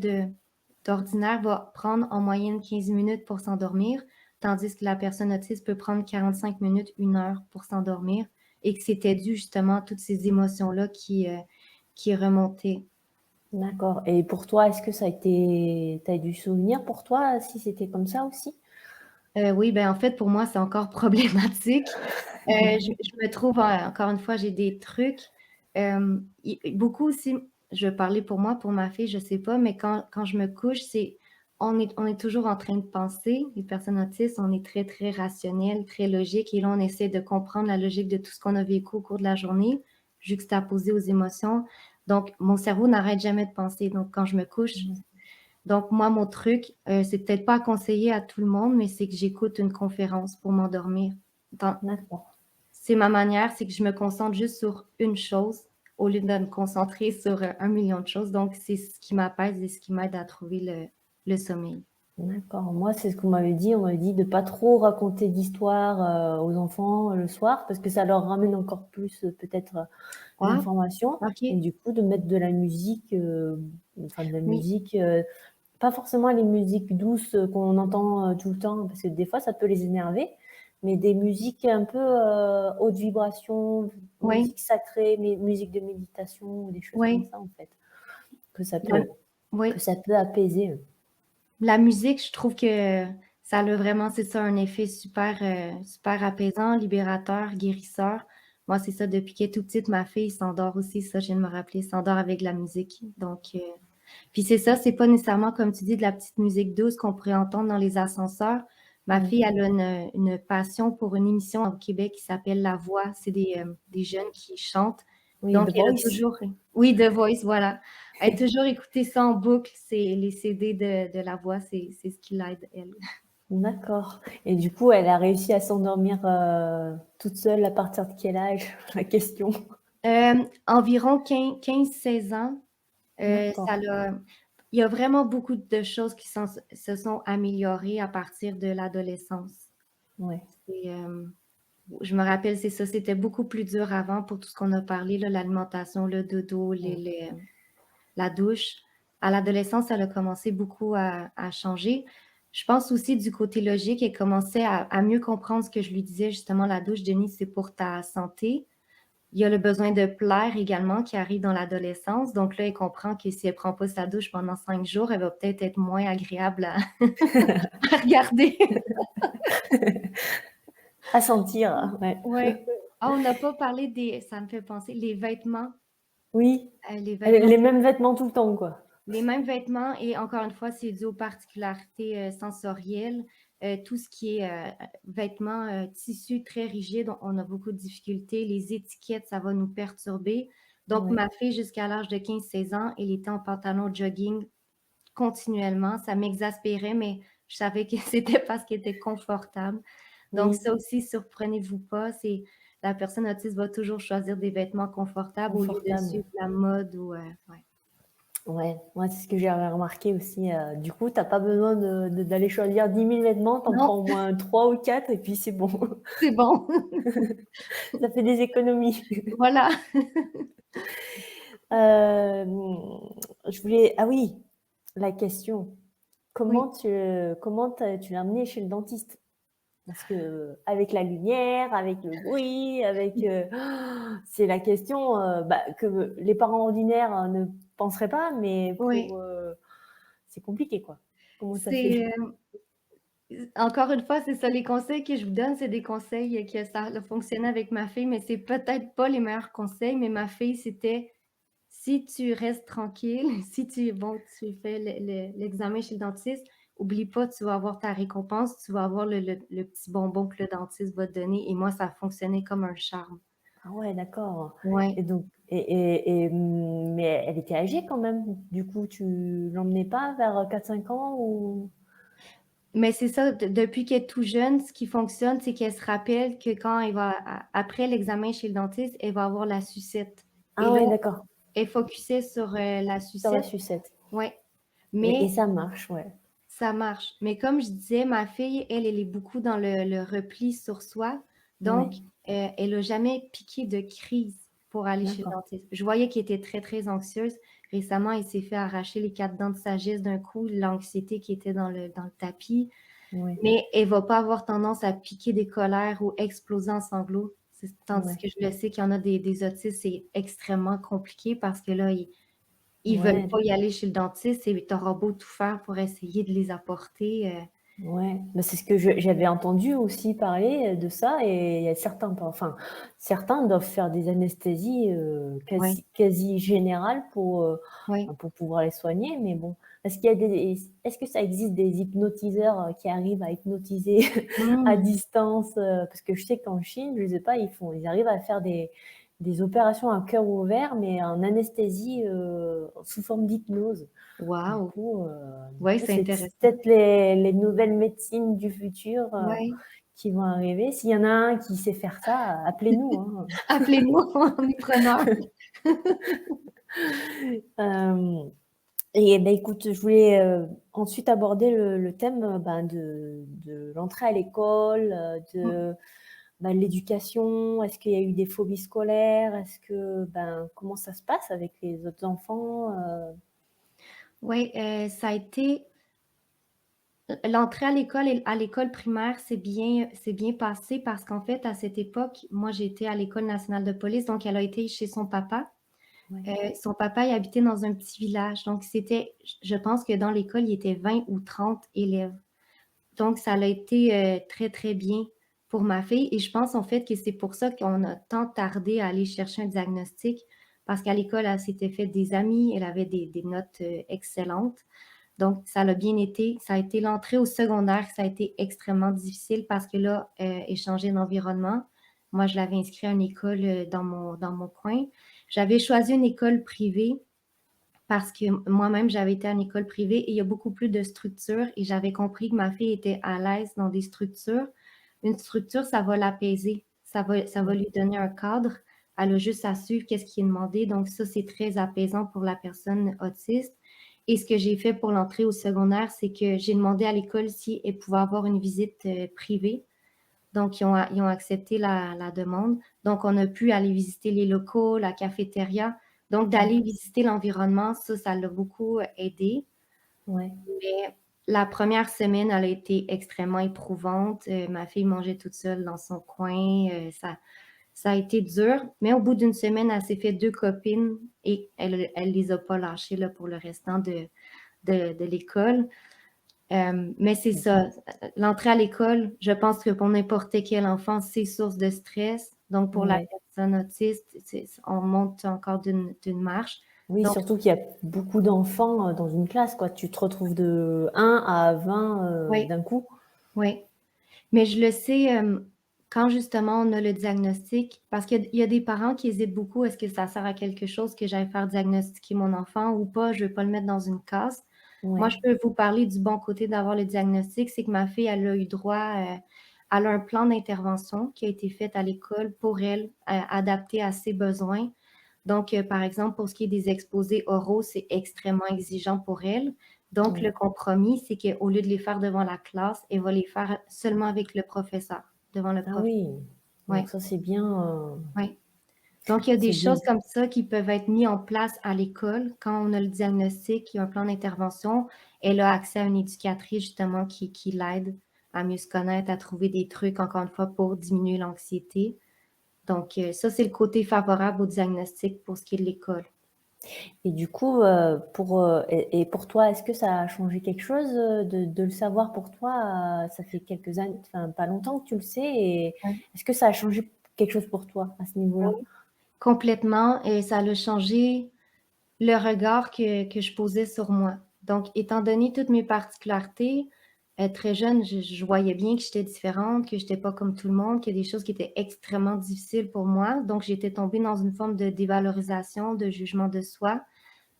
d'ordinaire va prendre en moyenne 15 minutes pour s'endormir, tandis que la personne autiste peut prendre 45 minutes, 1 heure pour s'endormir et que c'était dû justement à toutes ces émotions-là qui remontaient. D'accord et pour toi, est-ce que ça a été tu as du souvenir pour toi, si c'était comme ça aussi? Oui, ben, en fait, pour moi, c'est encore problématique. Je me trouve, encore une fois, j'ai des trucs, i beaucoup aussi je vais parler pour moi, pour ma fille, je sais pas, mais quand je me couche, on est toujours en train de penser. Les personnes autistes, on est très, très rationnel, très logique et là, on essaie de comprendre la logique de tout ce qu'on a vécu au cours de la journée, juxtaposé aux émotions. Donc mon cerveau n'arrête jamais de penser. Donc quand je me couche, Mmh. donc moi, mon truc, c'est peut-être pas conseillé à tout le monde, mais c'est que j'écoute une conférence pour m'endormir. Dans D'accord. C'est ma manière, c'est que je me concentre juste sur une chose au lieu de me concentrer sur, 1 million de choses. Donc c'est ce qui m'apaise et ce qui m'aide à trouver le sommeil. D'accord. Moi, c'est ce qu'on m'avait dit. On m'avait dit de pas trop raconter d'histoires aux enfants le soir parce que ça leur ramène encore plus peut-être Ah, d'informations et OK. du coup de mettre de la musique, enfin de la Oui, musique, pas forcément les musiques douces qu'on entend tout le temps parce que des fois ça peut les énerver, mais des musiques un peu haute vibration, oui, musique sacrée, musique de méditation ou des choses comme oui. ça en fait, que ça La peut, que oui. ça peut apaiser. La musique, je trouve que ça a vraiment, c'est ça, un effet super apaisant, libérateur, guérisseur. Moi, c'est ça, depuis qu'elle est toute petite, ma fille s'endort aussi, ça, je viens de me rappeler, s'endort avec de la musique. Donc, puis c'est ça, c'est pas nécessairement, comme tu dis, de la petite musique douce qu'on pourrait entendre dans les ascenseurs. Ma Mm. fille, elle a une passion pour une émission au Québec qui s'appelle La Voix. C'est des jeunes qui chantent. Oui, Donc, The elle a Voice. toujours, oui, The Voice, voilà. Elle a toujours écouté ça en boucle. C'est les CD de La Voix, c'est ce qui l'aide, elle. D'accord. Et du coup, elle a réussi à s'endormir toute seule à partir de quel âge? La question. Environ 15-16 ans. D'accord. Il y a vraiment beaucoup de choses qui se sont améliorées à partir de l'adolescence. Ouais. Et, je me rappelle, c'est ça, c'était beaucoup plus dur avant pour tout ce qu'on a parlé, là, l'alimentation, le dodo, Ouais. la douche. À l'adolescence, ça a commencé beaucoup à changer. Je pense aussi du côté logique, elle commençait à mieux comprendre ce que je lui disais, justement, la douche, Denis, c'est pour ta santé. Il y a le besoin de plaire également qui arrive dans l'adolescence. Donc là, elle comprend que si elle prend pas sa douche pendant 5 jours, elle va peut-être être moins agréable à, à regarder. À sentir, ouais. Ouais. Ah, on n'a pas parlé ça me fait penser, les vêtements. Oui, Les vêtements, les mêmes vêtements tout le temps, quoi. les mêmes vêtements et encore une fois, c'est dû aux particularités sensorielles. Tout ce qui est vêtements, tissus très rigides, on a beaucoup de difficultés. Les étiquettes, ça va nous perturber. Donc, Ouais. ma fille, jusqu'à l'âge de 15-16 ans, elle était en pantalon jogging continuellement. Ça m'exaspérait, mais je savais que c'était parce qu'elle était confortable. Donc, Oui, ça aussi, surprenez-vous pas, c'est la personne autiste va toujours choisir des vêtements confortables au lieu de confortable. suivre la mode ou ouais. Ouais, moi, c'est ce que j'avais remarqué aussi. Du coup, t'as pas besoin d'aller choisir 10 000 vêtements, t'en Non, prends au moins 3 ou 4 et puis c'est bon. c'est bon. Ça fait des économies. Voilà. Euh, je voulais, ah oui, la question. Oui, Tu l'as amené chez le dentiste? Parce que avec la lumière, avec le bruit, avec c'est la question que les parents ordinaires ne penseraient pas, mais oui. c'est compliqué quoi. Comment ça fait? C'est, encore une fois, c'est ça, les conseils que je vous donne, c'est des conseils que ça a fonctionné avec ma fille, mais c'est peut-être pas les meilleurs conseils, mais ma fille, c'était: «Si tu restes tranquille, si tu fais l'examen chez le dentiste, oublie pas, tu vas avoir ta récompense, tu vas avoir le petit bonbon que le dentiste va te donner» et moi, ça a fonctionné comme un charme. Ah ouais, d'accord. Ouais. Et donc mais elle était âgée quand même. Du coup, tu l'emmenais pas vers 4-5 ans ou? Mais c'est ça, depuis qu'elle est tout jeune, ce qui fonctionne, c'est qu'elle se rappelle que quand elle va après l'examen chez le dentiste, elle va avoir la sucette et Ah là, ouais, d'accord. elle est focusée sur, la Sur la sucette. sucette. Ouais, Et mais ça marche, ouais. ça marche. Mais comme je disais, ma fille, elle est beaucoup dans le repli sur soi, donc Ouais, elle a jamais piqué de crise pour aller chez le d'accord. dentiste. Je voyais qu'elle était très, très anxieuse. Récemment, elle s'est fait arracher les 4 dents de sagesse d'un coup, l'anxiété qui était dans le tapis. Ouais, Mais elle va pas avoir tendance à piquer des colères ou exploser en sanglots. Tandis ouais, que je le sais qu'il y en a des autistes, c'est extrêmement compliqué parce que là, ils veulent ouais. pas y aller chez le dentiste et tu auras beau tout faire pour essayer de les apporter. Ouais, bah, c'est ce que j'avais entendu aussi parler de ça et il y a certains doivent faire des anesthésies Ouais, quasi générales ouais. pour pouvoir les soigner. Mais bon, est-ce que ça existe des hypnotiseurs qui arrivent à hypnotiser à Mmh. distance? Parce que je sais qu'en Chine, je sais pas, ils arrivent à faire des opérations à cœur ouvert, mais en anesthésie sous forme d'hypnose. Du Waouh! coup, Ouais, c'est c'est intéressant. peut-être les nouvelles médecines du futur Ouais. qui vont arriver. S'il y en a un qui sait faire ça, appelez-nous. Hein. Appelez-nous, on est preneurs. Et ben, écoute, je voulais ensuite aborder le thème ben, de l'entrée à l'école, ben, de l'éducation. Est-ce qu'il y a eu des phobies scolaires? Est-ce que, ben, comment ça se passe avec les autres enfants? Oui, ça a été l'entrée à l'école primaire, c'est bien passé parce qu'en fait, à cette époque, moi, j'étais à l'École nationale de police, donc elle a été chez son papa. Ouais. Son papa, il habitait dans un petit village, donc je pense que dans l'école, il était 20 ou 30 élèves. Donc ça a été, très, très bien pour ma fille et je pense en fait que c'est pour ça qu'on a tant tardé à aller chercher un diagnostic parce qu'à l'école, elle s'était fait des amis, elle avait des notes, excellentes. Donc, ça l'a bien été. Ça a été l'entrée au secondaire, ça a été extrêmement difficile parce que là, elle changeait d'environnement. Moi, je l'avais inscrit à une école dans mon coin. J'avais choisi une école privée parce que moi-même, j'avais été à une école privée et il y a beaucoup plus de structures et j'avais compris que ma fille était à l'aise dans des structures. Une structure, ça va l'apaiser, ça va Ouais. lui donner un cadre. Elle a juste à suivre qu'est-ce qui est demandé. Donc ça, c'est très apaisant pour la personne autiste. Et ce que j'ai fait pour l'entrée au secondaire, c'est que j'ai demandé à l'école si elle pouvait avoir une visite privée. Donc, ils ont accepté la demande. Donc, on a pu aller visiter les locaux, la cafétéria. Donc, d'aller Ouais. visiter l'environnement, ça l'a beaucoup aidé. Ouais. Mais la première semaine, elle a été extrêmement éprouvante. Ma fille mangeait toute seule dans son coin. Ça a été dur. Mais au bout d'une semaine, elle s'est fait 2 copines et elle les a pas lâchées là, pour le restant de l'école. Mais c'est ça, l'entrée à l'école, je pense que pour n'importe quel enfant, c'est source de stress. Donc, pour la Ouais. personne autiste, on monte encore d'une marche. Oui, Donc, surtout qu'il y a beaucoup d'enfants dans une classe, quoi. Tu te retrouves de 1 à 20 oui, d'un coup. oui. Mais je le sais quand justement on a le diagnostic, parce qu'il y a des parents qui hésitent beaucoup, est-ce que ça sert à quelque chose que j'aille faire diagnostiquer mon enfant ou pas, je ne veux pas le mettre dans une case. Moi, je Ouais. peux vous parler du bon côté d'avoir le diagnostic, c'est que ma fille, elle a eu droit, elle a un plan d'intervention qui a été fait à l'école pour elle, adapté à ses besoins. Donc, par exemple, pour ce qui est des exposés oraux, c'est extrêmement exigeant pour elle. Donc, le Ouais. compromis, c'est qu'au lieu de les faire devant la classe, elle va les faire seulement avec le professeur, devant le Ah prof. oui, donc Oui, ça c'est bien, oui. Donc, il y a des c'est bien. choses comme ça qui peuvent être mises en place à l'école. Quand on a le diagnostic, il y a un plan d'intervention, elle a accès à une éducatrice justement qui l'aide à mieux se connaître, à trouver des trucs, encore une fois, pour diminuer l'anxiété. Donc, ça, c'est le côté favorable au diagnostic pour ce qui est de l'école. Et du coup, et pour toi, est-ce que ça a changé quelque chose, de le savoir pour toi? Ça fait quelques années, enfin pas longtemps que tu le sais et Ouais. est-ce que ça a changé quelque chose pour toi à ce niveau-là? Oui, complètement et ça a changé le regard que je posais sur moi. Donc, étant donné toutes mes particularités, très jeune, je voyais bien que j'étais différente, que j'étais pas comme tout le monde, qu'il y a des choses qui étaient extrêmement difficiles pour moi. Donc, j'étais tombée dans une forme de dévalorisation, de jugement de soi.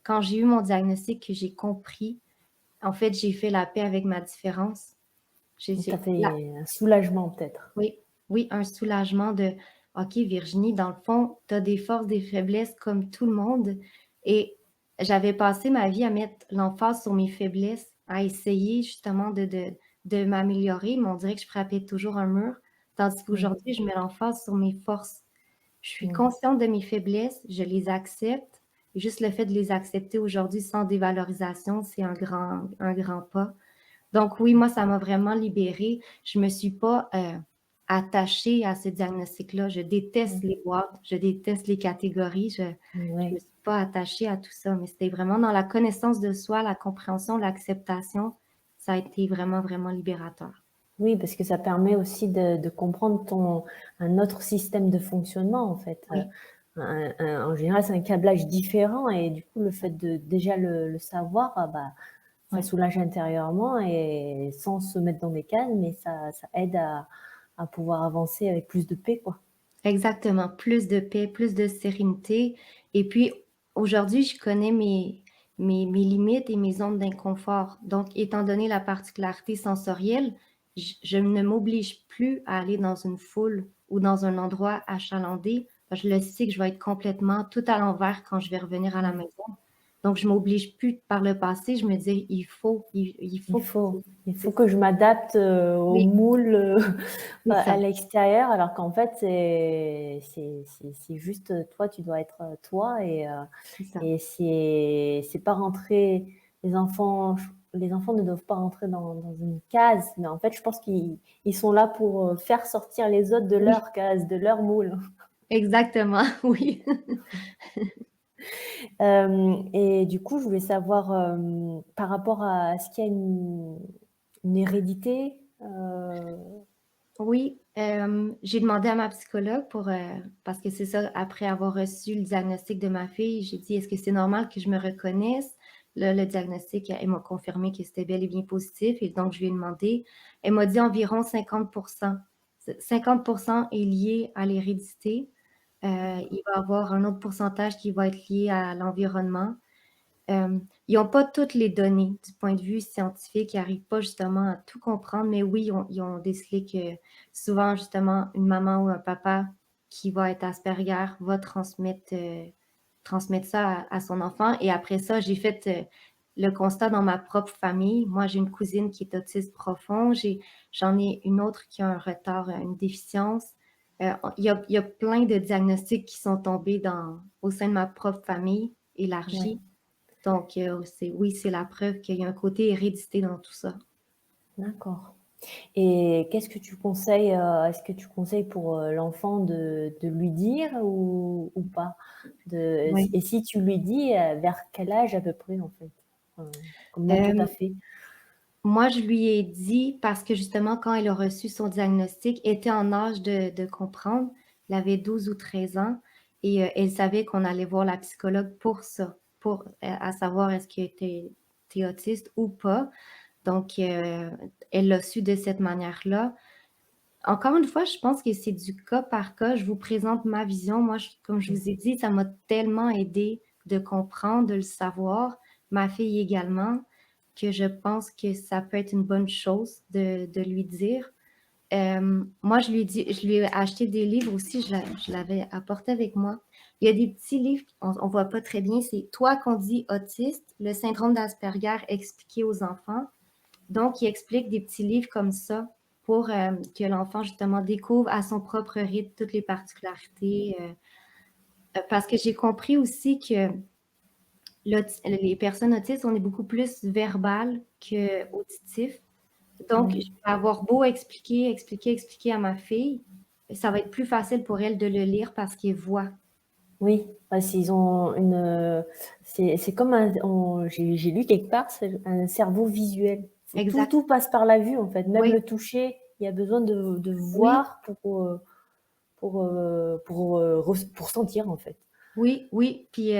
Quand j'ai eu mon diagnostic, que j'ai compris, en fait, j'ai fait la paix avec ma différence. Donc tu as La fait un soulagement peut-être? Oui, oui, un soulagement de OK, Virginie, dans le fond, tu as des forces, des faiblesses comme tout le monde. Et j'avais passé ma vie à mettre l'emphase sur mes faiblesses, à essayer justement de m'améliorer, mais on dirait que je frappais toujours un mur. Tandis Ouais. qu'aujourd'hui, je mets l'emphase sur mes forces. Je suis Ouais. consciente de mes faiblesses, je les accepte. Et juste le fait de les accepter aujourd'hui sans dévalorisation, c'est un grand pas. Donc oui, moi, ça m'a vraiment libérée. Je me suis pas, attachée à ce diagnostic-là. Je déteste Ouais. les boîtes, je déteste les catégories. Je me Ouais. suis pas attachée à tout ça, mais c'était vraiment dans la connaissance de soi, la compréhension, l'acceptation. Ça a été vraiment, vraiment libérateur. Oui, parce que ça permet aussi de comprendre un autre système de fonctionnement, en fait. Oui, En général, c'est un câblage différent et du coup, le fait de déjà le savoir, bah, ça oui. soulage intérieurement et sans se mettre dans des cases, mais ça aide à pouvoir avancer avec plus de paix, quoi. Exactement, plus de paix, plus de sérénité et puis aujourd'hui, je connais mes limites et mes zones d'inconfort. Donc étant donné la particularité sensorielle, je ne m'oblige plus à aller dans une foule ou dans un endroit achalandé. Je le sais que je vais être complètement tout à l'envers quand je vais revenir à la Ouais. maison. Donc, je m'oblige plus par le passé. Je me dis, il Il faut que faut, il c'est faut ça. que je m'adapte au Oui, moule c'est ça. à l'extérieur, alors qu'en fait, c'est juste toi, tu dois être toi C'est ça. et c'est pas rentrer. Les enfants, les enfants ne doivent pas rentrer dans une case, mais en fait, je pense qu'ils sont là pour faire sortir les autres de Oui, leur case, de leur moule. exactement. Oui. Et du coup, je voulais savoir par rapport à est-ce qu'il y a une hérédité Oui, j'ai demandé à ma psychologue parce que c'est ça, après avoir reçu le diagnostic de ma fille, j'ai dit: «Est-ce que c'est normal que je me reconnaisse?» Là, le diagnostic, elle m'a confirmé que c'était bel et bien positif et donc je lui ai demandé. Elle m'a dit environ 50%. 50 est lié à l'hérédité. Il va y avoir un autre pourcentage qui va être lié à l'environnement. Ils n'ont pas toutes les données du point de vue scientifique, ils n'arrivent pas justement à tout comprendre, mais oui, ils ont décelé que souvent, justement, une maman ou un papa qui va être Asperger va transmettre ça à son enfant. Et après ça, j'ai fait le constat dans ma propre famille. Moi, j'ai une cousine qui est autiste profond, j'en ai une autre qui a un retard, une déficience. Il y a plein de diagnostics qui sont tombés au sein de ma propre famille Ouais, élargie. Donc, oui, c'est la preuve qu'il y a un côté hérédité dans tout ça. d'accord. Et qu'est-ce que tu conseilles est-ce que tu conseilles pour l'enfant de lui dire ou pas Oui. et si tu lui dis, vers quel âge à peu près, en fait? Comment toi, tu Euh, as fait? Moi, je lui ai dit parce que justement, quand elle a reçu son diagnostic, elle était en âge de comprendre. Elle avait 12 ou 13 ans et elle savait qu'on allait voir la psychologue pour ça, pour à savoir est-ce que tu es autiste ou pas. Donc, elle l'a su de cette manière-là. Encore une fois, je pense que c'est du cas par cas. Je vous présente ma vision. Moi, comme je vous ai dit, ça m'a tellement aidé de comprendre, de le savoir, ma fille également, que je pense que ça peut être une bonne chose de lui dire. Moi, je lui ai acheté des livres aussi, je l'avais apporté avec moi. Il y a des petits livres, on ne voit pas très bien, c'est Toi qu'on dit autiste, le syndrome d'Asperger expliqué aux enfants. Donc, il explique des petits livres comme ça pour que l'enfant, justement, découvre à son propre rythme toutes les particularités. Parce que j'ai compris aussi que les personnes autistes, on est beaucoup plus verbales qu'auditifs. Donc, je Oui, vais avoir beau expliquer, expliquer, expliquer à ma fille, ça va être plus facile pour elle de le lire parce qu'elle voit. oui, parce qu'ils ont c'est comme j'ai lu quelque part, c'est un cerveau visuel. Tout, Exact. tout passe par la vue, en fait. Même Oui, le toucher, il y a besoin de oui, voir pour sentir, en fait. oui, oui. Puis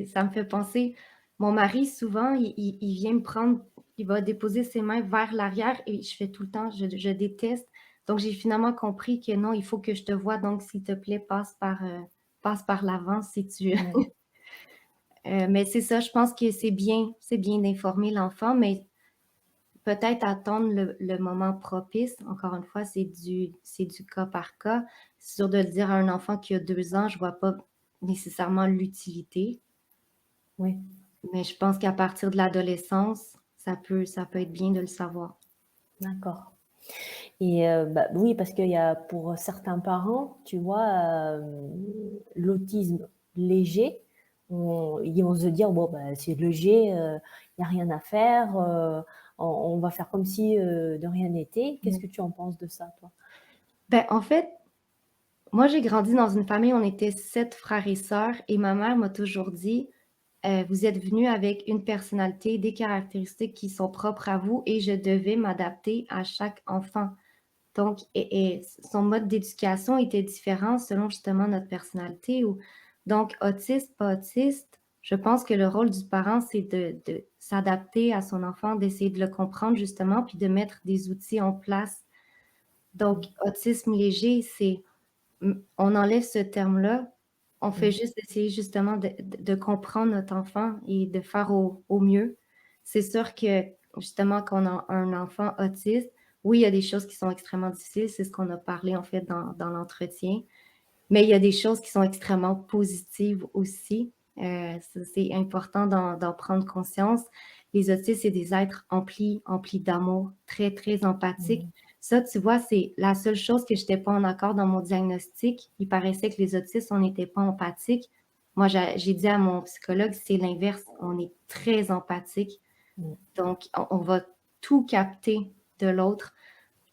ça me fait penser, mon mari, souvent, il vient me prendre, il va déposer ses mains vers l'arrière et je fais tout le temps, je déteste. Donc, j'ai finalement compris que non, il faut que je te voie. Donc, s'il te plaît, passe par l'avant si tu. Ouais, Mais c'est ça, je pense que c'est bien d'informer l'enfant, mais peut-être attendre le moment propice. Encore une fois, c'est du cas par cas. C'est sûr de le dire à un enfant qui a 2 ans, je vois pas nécessairement l'utilité. oui, Mais je pense qu'à partir de l'adolescence, ça peut être bien de le savoir. d'accord. Et bah, oui, parce qu'il y a pour certains parents, tu vois, l'autisme léger, ils vont se dire, bon, bah, c'est léger, il n'y a rien à faire, on va faire comme si de rien n'était. Qu'est-ce Mmh. que tu en penses de ça, toi? Ben, en fait, moi, j'ai grandi dans une famille, on était 7 frères et sœurs et ma mère m'a toujours dit: «Vous êtes venus avec une personnalité, des caractéristiques qui sont propres à vous et je devais m'adapter à chaque enfant». Donc et son mode d'éducation était différent selon justement notre personnalité ou donc autiste, pas autiste, je pense que le rôle du parent, c'est de s'adapter à son enfant, d'essayer de le comprendre justement, puis de mettre des outils en place. Donc autisme léger, on enlève ce terme-là, on fait Mm. juste essayer justement de comprendre notre enfant et de faire au mieux. C'est sûr que justement quand on a un enfant autiste, oui, il y a des choses qui sont extrêmement difficiles, c'est ce qu'on a parlé en fait dans l'entretien, mais il y a des choses qui sont extrêmement positives aussi. C'est important d'en prendre conscience. Les autistes, c'est des êtres emplis d'amour, très, très empathiques. Mhm. Ça, tu vois, c'est la seule chose que je n'étais pas en accord dans mon diagnostic. Il paraissait que les autistes, on n'était pas empathiques. Moi, j'ai dit à mon psychologue, c'est l'inverse. On est très empathique. Mhm. Donc, on va tout capter de l'autre,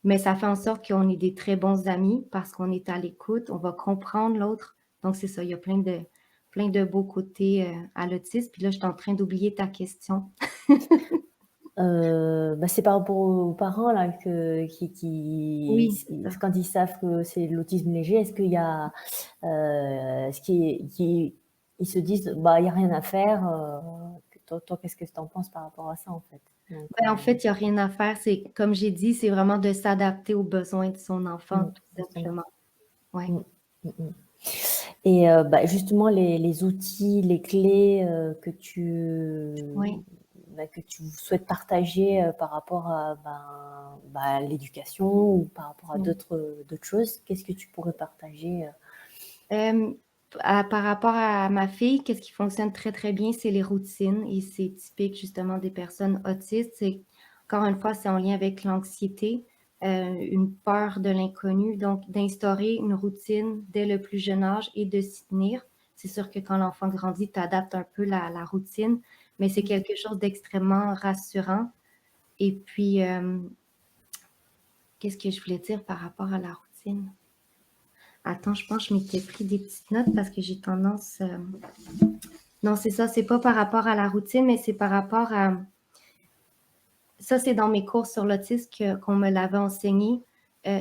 mais ça fait en sorte qu'on est des très bons amis parce qu'on est à l'écoute, on va comprendre l'autre. Donc, c'est ça, il y a plein de beaux côtés à l'autisme. Puis là, je suis en train d'oublier ta question. Bah, c'est par rapport aux parents là, Oui, c'est ça. quand ils savent que c'est l'autisme léger, est-ce qu'il y a, ils se disent, bah, il n'y a rien à faire. Toi, qu'est-ce que tu en penses par rapport à ça, en fait? Donc, Ben, en fait, il n'y a rien à faire. C'est, comme j'ai dit, c'est vraiment de s'adapter aux besoins de son enfant, tout justement. simplement. Ouais. Mm, mm, mm. Et bah, justement, les outils, les clés Oui. que tu souhaites partager par rapport à l'éducation ou par rapport à Mm. d'autres choses, qu'est-ce que tu pourrais partager? Par rapport à ma fille, qu'est-ce qui fonctionne très, très bien, c'est les routines et c'est typique justement des personnes autistes. Encore une fois, c'est en lien avec l'anxiété, une peur de l'inconnu. Donc, d'instaurer une routine dès le plus jeune âge et de s'y tenir. C'est sûr que quand l'enfant grandit, tu adaptes un peu la routine, mais c'est quelque chose d'extrêmement rassurant. Et puis, qu'est-ce que je voulais dire par rapport à la routine? Attends, je pense que je m'étais pris des petites notes parce que j'ai tendance... Non, c'est ça, c'est pas par rapport à la routine, mais c'est par rapport à... Ça, c'est dans mes cours sur l'autisme qu'on me l'avait enseigné.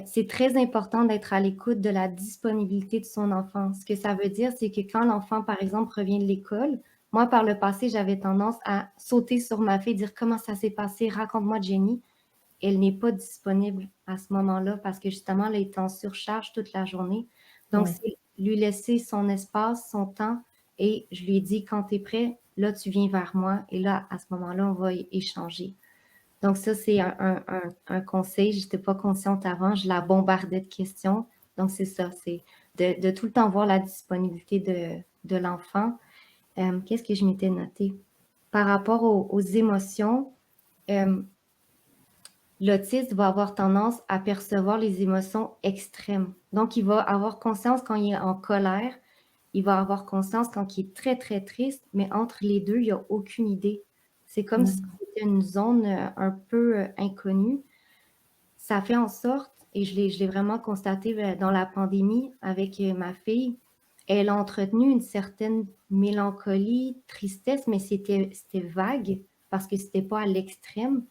C'est très important d'être à l'écoute de la disponibilité de son enfant. Ce que ça veut dire, c'est que quand l'enfant, par exemple, revient de l'école, moi, par le passé, j'avais tendance à sauter sur ma fille, dire comment ça s'est passé, raconte-moi, Jenny. Elle n'est pas disponible à ce moment-là parce que justement, elle est en surcharge toute la journée. Donc, Ouais. c'est lui laisser son espace, son temps, et je lui ai dit, quand tu es prêt, là, tu viens vers moi, et là, à ce moment-là, on va échanger. Donc, ça, c'est un conseil. Je n'étais pas consciente avant, je la bombardais de questions. Donc, c'est ça, c'est de tout le temps voir la disponibilité de l'enfant. Qu'est-ce que je m'étais noté? Par rapport aux émotions, l'autiste va avoir tendance à percevoir les émotions extrêmes. Donc, il va avoir conscience quand il est en colère, il va avoir conscience quand il est très, très triste, mais entre les deux, il n'y a aucune idée. C'est comme si c'était une zone un peu inconnue. Ça fait en sorte, et je l'ai vraiment constaté dans la pandémie avec ma fille, elle a entretenu une certaine mélancolie, tristesse, mais c'était vague parce que c'était pas à l'extrême.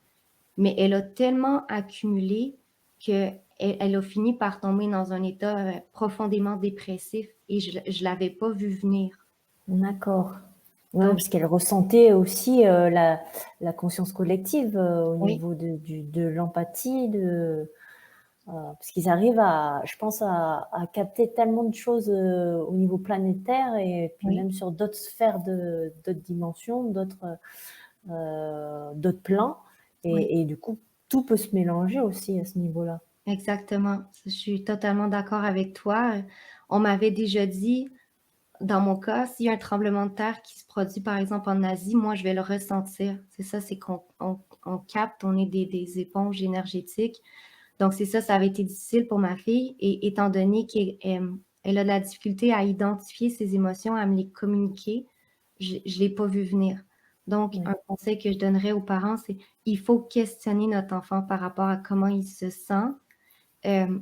Mais elle a tellement accumulé qu'elle a fini par tomber dans un état profondément dépressif et je ne l'avais pas vu venir. D'accord. Ouais, Donc, parce qu'elle ressentait aussi la conscience collective au oui, niveau de l'empathie, parce qu'ils arrivent je pense, à capter tellement de choses au niveau planétaire et puis oui, même sur d'autres sphères, d'autres dimensions, d'autres plans. oui, Et du coup, tout peut se mélanger aussi à ce niveau-là. exactement. Je suis totalement d'accord avec toi. On m'avait déjà dit, dans mon cas, s'il y a un tremblement de terre qui se produit, par exemple, en Asie, moi, je vais le ressentir. C'est ça, c'est qu'on capte, on est des éponges énergétiques. Donc, c'est ça, ça avait été difficile pour ma fille. Et étant donné qu'elle a de la difficulté à identifier ses émotions, à me les communiquer, je ne l'ai pas vu venir. Donc, Ouais. un conseil que je donnerais aux parents, c'est il faut questionner notre enfant par rapport à comment il se sent.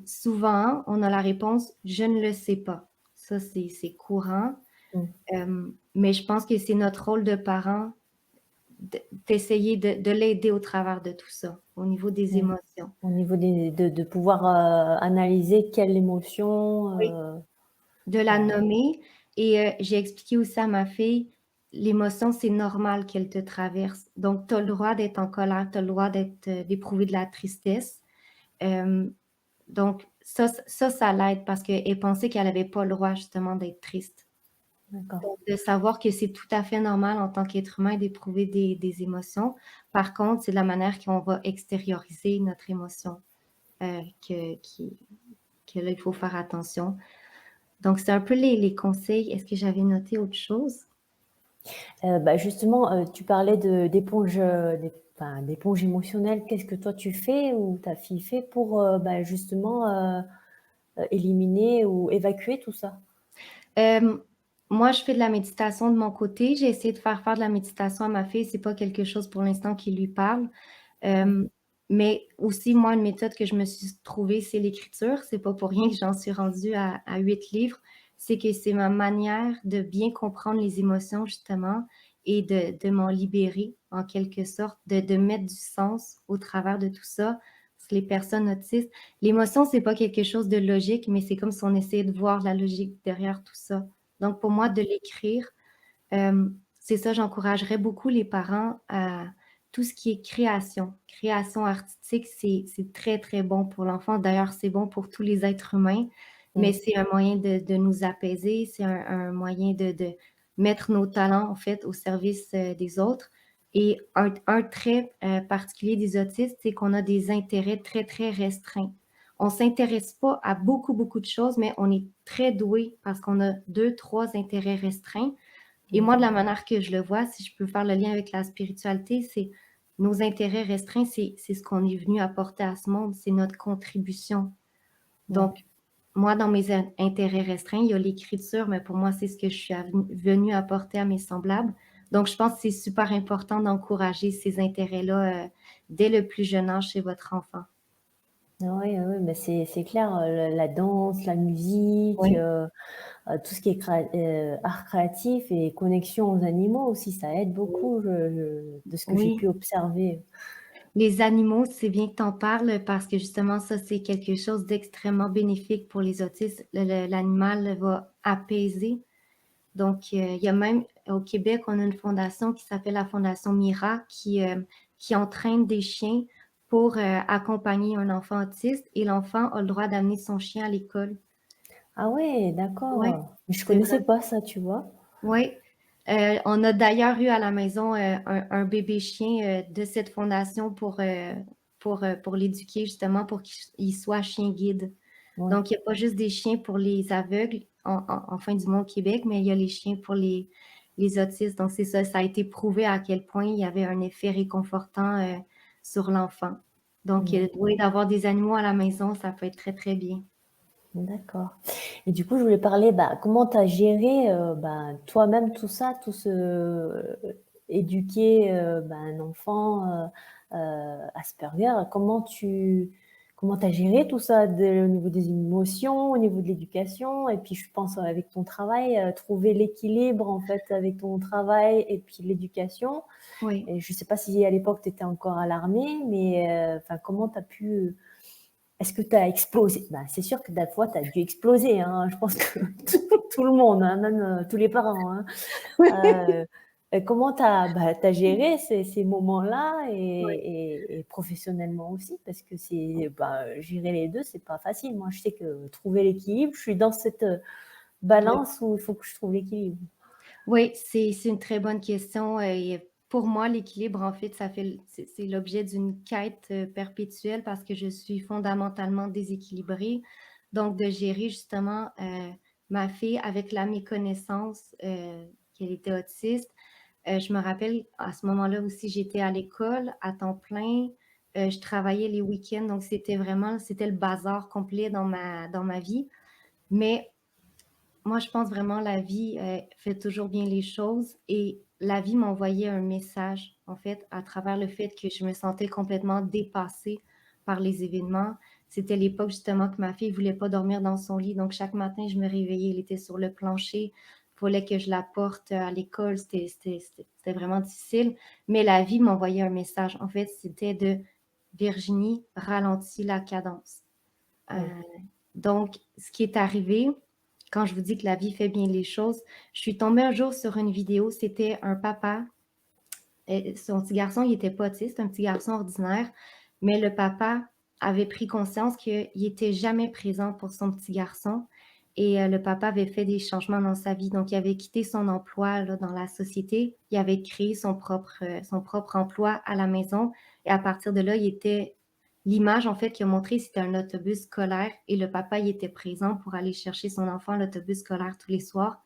Souvent, on a la réponse je ne le sais pas. Ça, c'est courant. Mm. Mais je pense que c'est notre rôle de parent d'essayer de l'aider au travers de tout ça, au niveau des Ouais. émotions. Au niveau de pouvoir analyser quelle émotion. Oui. De la nommer et j'ai expliqué aussi à ma fille, l'émotion, c'est normal qu'elle te traverse. Donc, tu as le droit d'être en colère, tu as le droit d'éprouver de la tristesse. Donc, ça l'aide parce qu'elle pensait qu'elle n'avait pas le droit justement d'être triste. D'accord. Donc, de savoir que c'est tout à fait normal en tant qu'être humain d'éprouver des émotions. Par contre, c'est la manière qu'on va extérioriser notre émotion que là, il faut faire attention. Donc, c'est un peu les conseils. Est-ce que j'avais noté autre chose? Justement, tu parlais d'éponge, enfin, d'éponge émotionnelle. Qu'est-ce que toi tu fais ou ta fille fait pour justement éliminer ou évacuer tout ça? Euh, Moi, je fais de la méditation de mon côté. J'ai essayé de faire de la méditation à ma fille. C'est pas quelque chose pour l'instant qui lui parle. Ouais. Mais aussi, moi, une méthode que je me suis trouvée, c'est l'écriture. C'est pas pour rien que j'en suis rendue à 8 livres. C'est que c'est ma manière de bien comprendre les émotions, justement, et de m'en libérer, en quelque sorte, de mettre du sens au travers de tout ça. Parce que les personnes autistes, l'émotion, c'est pas quelque chose de logique, mais c'est comme si on essayait de voir la logique derrière tout ça. Donc, pour moi, de l'écrire, c'est ça, j'encouragerais beaucoup les parents à tout ce qui est création. Création artistique, c'est très, très bon pour l'enfant. D'ailleurs, c'est bon pour tous les êtres humains, mais Mm. c'est un moyen de nous apaiser, c'est un moyen de mettre nos talents, en fait, au service des autres. Et un trait particulier des autistes, c'est qu'on a des intérêts très, très restreints. On ne s'intéresse pas à beaucoup, beaucoup de choses, mais on est très doué parce qu'on a deux, trois intérêts restreints. Et Mm. moi, de la manière que je le vois, si je peux faire le lien avec la spiritualité, c'est nos intérêts restreints, c'est ce qu'on est venu apporter à ce monde, c'est notre contribution. Ouais. Donc, moi, dans mes intérêts restreints, il y a l'écriture, mais pour moi, c'est ce que je suis venue apporter à mes semblables. Donc, je pense que c'est super important d'encourager ces intérêts-là dès le plus jeune âge chez votre enfant. Oui, oui, mais c'est clair, la danse, la musique, Oui, tout ce qui est art créatif et connexion aux animaux aussi, ça aide beaucoup de ce que j'ai oui. pu observer. Les animaux, c'est bien que tu en parles parce que justement, ça, c'est quelque chose d'extrêmement bénéfique pour les autistes. L'animal va apaiser. Donc, il y a même au Québec, on a une fondation qui s'appelle la Fondation Mira qui entraîne des chiens pour accompagner un enfant autiste et l'enfant a le droit d'amener son chien à l'école. Ah ouais, Oui, d'accord. Je c'est vrai. connaissais pas ça, tu vois. Oui. On a d'ailleurs eu à la maison un bébé chien de cette fondation pour l'éduquer justement pour qu'il soit chien guide. Ouais. Donc, il n'y a pas juste des chiens pour les aveugles en fin du mois au Québec, mais il y a les chiens pour les autistes. Donc, c'est ça, ça a été prouvé à quel point il y avait un effet réconfortant sur l'enfant. Donc, Mm. oui, d'avoir des animaux à la maison, ça peut être très, très bien. D'accord. Et du coup, je voulais parler, comment tu as géré toi-même tout ça, éduquer un enfant Asperger. Comment tu as géré tout ça au niveau des émotions, au niveau de l'éducation, et puis je pense avec ton travail, trouver l'équilibre en fait avec ton travail et puis l'éducation. Oui. Et je ne sais pas si à l'époque tu étais encore à l'armée, mais comment tu as pu est-ce que tu as explosé? C'est sûr que des fois, tu as dû exploser, hein. Je pense que tout le monde, hein, même tous les parents. Hein. Euh, comment tu as géré ces moments-là et professionnellement aussi? Parce que gérer les deux, c'est pas facile. Moi, je sais que trouver l'équilibre, je suis dans cette Oui. balance où il faut que je trouve l'équilibre. Oui, c'est une très bonne question. Et pour moi, l'équilibre, en fait, c'est l'objet d'une quête perpétuelle parce que je suis fondamentalement déséquilibrée. Donc, de gérer justement ma fille avec la méconnaissance qu'elle était autiste. Je me rappelle à ce moment-là aussi, j'étais à l'école à temps plein. Je travaillais les week-ends, donc c'était le bazar complet dans ma vie. Mais moi, je pense vraiment la vie fait toujours bien les choses et la vie m'envoyait un message, en fait, à travers le fait que je me sentais complètement dépassée par les événements. C'était l'époque justement que ma fille voulait pas dormir dans son lit, donc chaque matin, je me réveillais, elle était sur le plancher, il fallait que je la porte à l'école, c'était vraiment difficile, mais la vie m'envoyait un message. En fait, c'était de Virginie, ralentis la cadence. Euh, Oui. donc, ce qui est arrivé, quand je vous dis que la vie fait bien les choses, je suis tombée un jour sur une vidéo, c'était un papa, et son petit garçon, il était pas autiste, un petit garçon ordinaire, mais le papa avait pris conscience qu'il n'était jamais présent pour son petit garçon et le papa avait fait des changements dans sa vie. Donc, il avait quitté son emploi là, dans la société, il avait créé son propre emploi à la maison et à partir de là, il était l'image en fait qu'il a montré, c'était un autobus scolaire et le papa il était présent pour aller chercher son enfant à l'autobus scolaire tous les soirs.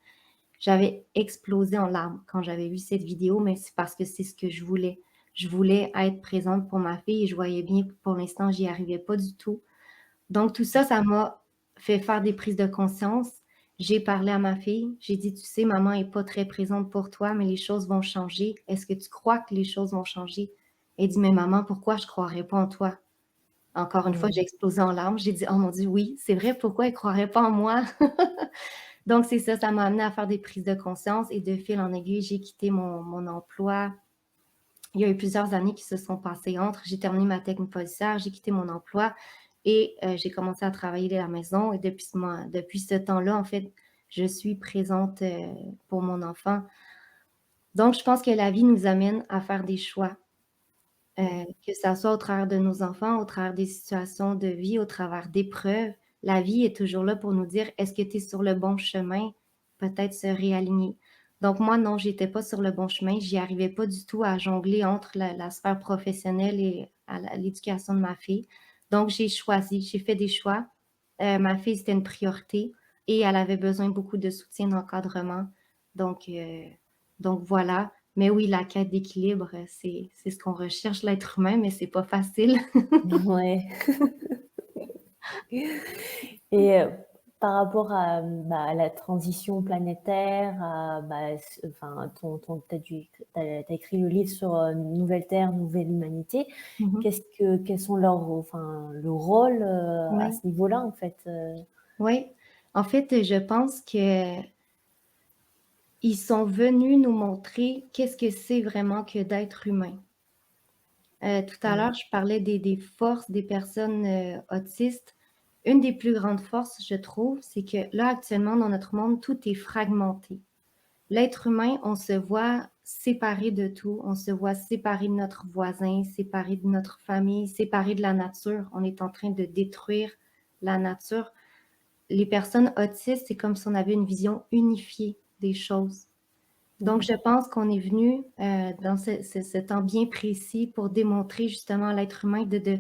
J'avais explosé en larmes quand j'avais vu cette vidéo, mais c'est parce que c'est ce que je voulais. Je voulais être présente pour ma fille et je voyais bien que pour l'instant, j'y arrivais pas du tout. Donc tout ça, ça m'a fait faire des prises de conscience. J'ai parlé à ma fille, j'ai dit: «Tu sais, maman est pas très présente pour toi, mais les choses vont changer. Est-ce que tu crois que les choses vont changer?» Elle dit: «Mais maman, pourquoi je croirais pas en toi?» Encore une fois, j'ai Mmh. explosé en larmes. J'ai dit: «Oh mon Dieu, oui, c'est vrai, pourquoi elle croirait pas en moi?» Donc c'est ça m'a amené à faire des prises de conscience et de fil en aiguille, j'ai quitté mon emploi. Il y a eu plusieurs années qui se sont passées entre. J'ai terminé ma technique policière, j'ai quitté mon emploi et j'ai commencé à travailler à la maison. Et depuis ce temps-là, en fait, je suis présente pour mon enfant. Donc, je pense que la vie nous amène à faire des choix, Mmh. que ça soit au travers de nos enfants, au travers des situations de vie, au travers d'épreuves. La vie est toujours là pour nous dire, est-ce que tu es sur le bon chemin? Peut-être se réaligner. Donc moi, non, j'étais pas sur le bon chemin. J'y arrivais pas du tout à jongler entre la sphère professionnelle et l'éducation de ma fille. Donc j'ai choisi, j'ai fait des choix. Ma fille, c'était une priorité et elle avait besoin beaucoup de soutien, d'encadrement. Donc, euh, donc voilà. Mais oui, la quête d'équilibre, c'est ce qu'on recherche, l'être humain, mais c'est pas facile. Ouais. Et par rapport à, bah, à la transition planétaire, à, bah, enfin, t'as écrit le livre sur Nouvelle Terre, Nouvelle Humanité. Mmh. Quels sont enfin, le rôle à ce Oui, niveau-là, en fait oui. En fait, je pense qu'ils sont venus nous montrer qu'est-ce que c'est vraiment que d'être humain. Tout à Mm. l'heure, je parlais des forces des personnes, autistes. Une des plus grandes forces, je trouve, c'est que là, actuellement, dans notre monde, tout est fragmenté. L'être humain, on se voit séparé de tout, on se voit séparé de notre voisin, séparé de notre famille, séparé de la nature. On est en train de détruire la nature. Les personnes autistes, c'est comme si on avait une vision unifiée des choses. Donc, je pense qu'on est venu dans ce temps bien précis pour démontrer justement à l'être humain de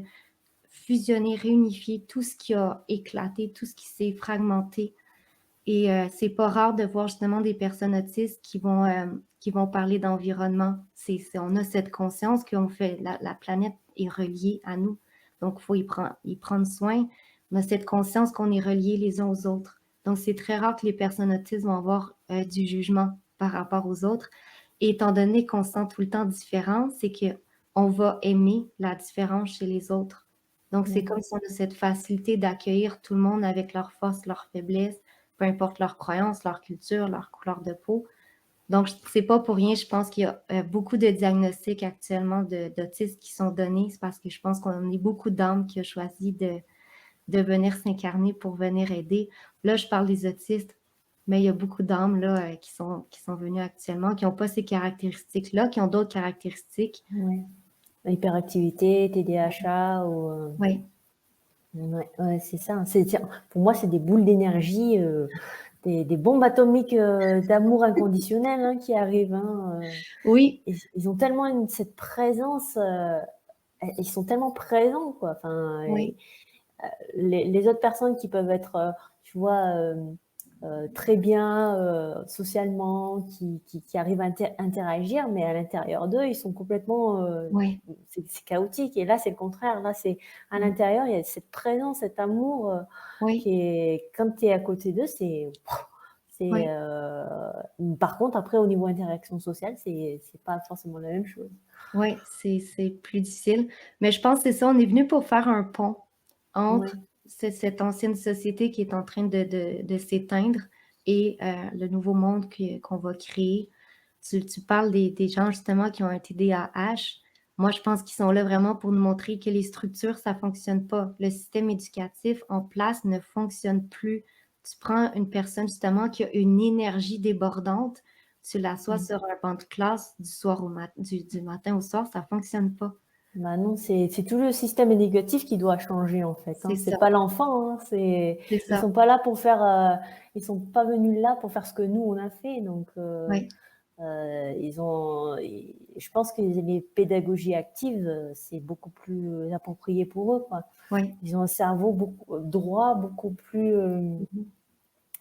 fusionner, réunifier tout ce qui a éclaté, tout ce qui s'est fragmenté. Et c'est pas rare de voir justement des personnes autistes qui vont parler d'environnement. On a cette conscience qu'on fait, la planète est reliée à nous. Donc, il faut y prendre soin. On a cette conscience qu'on est reliés les uns aux autres. Donc, c'est très rare que les personnes autistes vont avoir du jugement par rapport aux autres. Et étant donné qu'on se sent tout le temps différent, c'est qu'on va aimer la différence chez les autres. Donc, c'est Mm. comme si on a cette facilité d'accueillir tout le monde avec leurs forces, leurs faiblesses, peu importe leurs croyances, leur culture, leur couleur de peau. Donc, c'est pas pour rien, je pense qu'il y a beaucoup de diagnostics actuellement d'autistes qui sont donnés. C'est parce que je pense qu'on est beaucoup d'âmes qui ont choisi de venir s'incarner pour venir aider. Là, je parle des autistes, mais il y a beaucoup d'âmes là, qui sont venues actuellement, qui n'ont pas ces caractéristiques-là, qui ont d'autres caractéristiques. Ouais. Hyperactivité, TDAH ou Oui, ouais, ouais, c'est ça. Tiens, pour moi, c'est des boules d'énergie, des bombes atomiques d'amour inconditionnel hein, qui arrivent. Hein, oui, ils ont tellement cette présence, ils sont tellement présents, quoi. Enfin, oui, les autres personnes qui peuvent être, tu vois, très bien socialement, qui arrivent à interagir, mais à l'intérieur d'eux, ils sont complètement, oui, c'est chaotique. Et là, c'est le contraire. Là, c'est à oui, l'intérieur, il y a cette présence, cet amour oui, qui est, quand tu es à côté d'eux, c'est, oui. par contre, après, au niveau interaction sociale, c'est pas forcément la même chose. Oui, c'est plus difficile. Mais je pense que c'est ça, on est venu pour faire un pont entre Ouais. cette ancienne société qui est en train de s'éteindre et le nouveau monde qu'on va créer. Tu parles des gens justement qui ont un TDAH. Moi, je pense qu'ils sont là vraiment pour nous montrer que les structures, ça ne fonctionne pas. Le système éducatif en place ne fonctionne plus. Tu prends une personne justement qui a une énergie débordante, tu l'assois Mm. sur un banc de classe du matin au soir, ça fonctionne pas. Bah non, c'est tout le système éducatif qui doit changer en fait. Hein. C'est C'est ça, pas l'enfant. Hein. c'est Ils ça. sont pas là pour faire. Ils sont pas venus là pour faire ce que nous on a fait. Donc Oui, je pense que les pédagogies actives c'est beaucoup plus approprié pour eux quoi. oui. Ils ont un cerveau beaucoup droit, beaucoup plus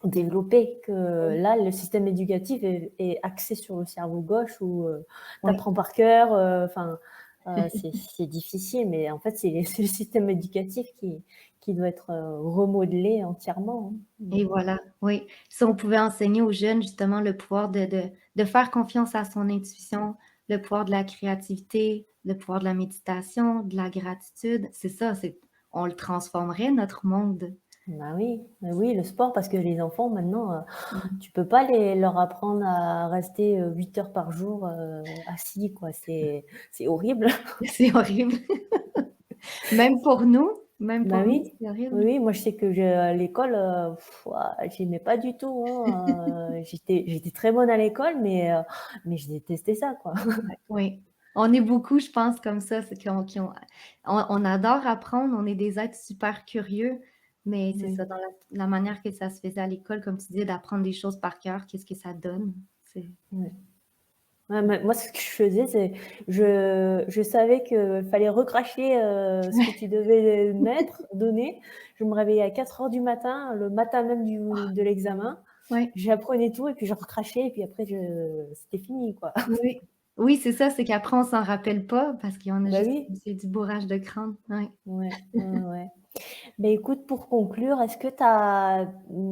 Mmh. développé, que Oui, là, le système éducatif est axé sur le cerveau gauche où tu oui, apprends par cœur, enfin, c'est difficile, mais en fait, c'est le système éducatif qui doit être remodelé entièrement, hein. et voilà, oui. Si on pouvait enseigner aux jeunes justement le pouvoir de faire confiance à son intuition, le pouvoir de la créativité, le pouvoir de la méditation, de la gratitude, c'est ça, on le transformerait notre monde. Bah oui, le sport, parce que les enfants, maintenant, Mmh. tu peux pas leur apprendre à rester 8 heures par jour assis, quoi. C'est horrible. C'est horrible. Même pour nous, même Bah pour nous, oui, c'est horrible. oui, oui, moi je sais que à l'école, ouah, j'aimais pas du tout, hein, j'étais très bonne à l'école, mais je détestais ça, quoi. Ouais, oui. On est beaucoup, je pense, comme ça, c'est qu'on qui ont on adore apprendre, on est des êtres super curieux, mais c'est Ouais, ça, dans la manière que ça se faisait à l'école, comme tu disais, d'apprendre des choses par cœur, qu'est-ce que ça donne? C'est ouais. Ouais, moi, ce que je faisais, c'est je savais qu'il fallait recracher ce que tu devais donner. Je me réveillais à 4 heures du matin, le matin même de l'examen. ouais, J'apprenais tout et puis je recrachais et puis après c'était fini, quoi. oui. Oui, c'est ça, c'est qu'après on s'en rappelle pas parce qu'on a Bah juste oui, c'est du bourrage de crâne, ouais. ouais, ouais, ouais. Beh, écoute, pour conclure, est-ce que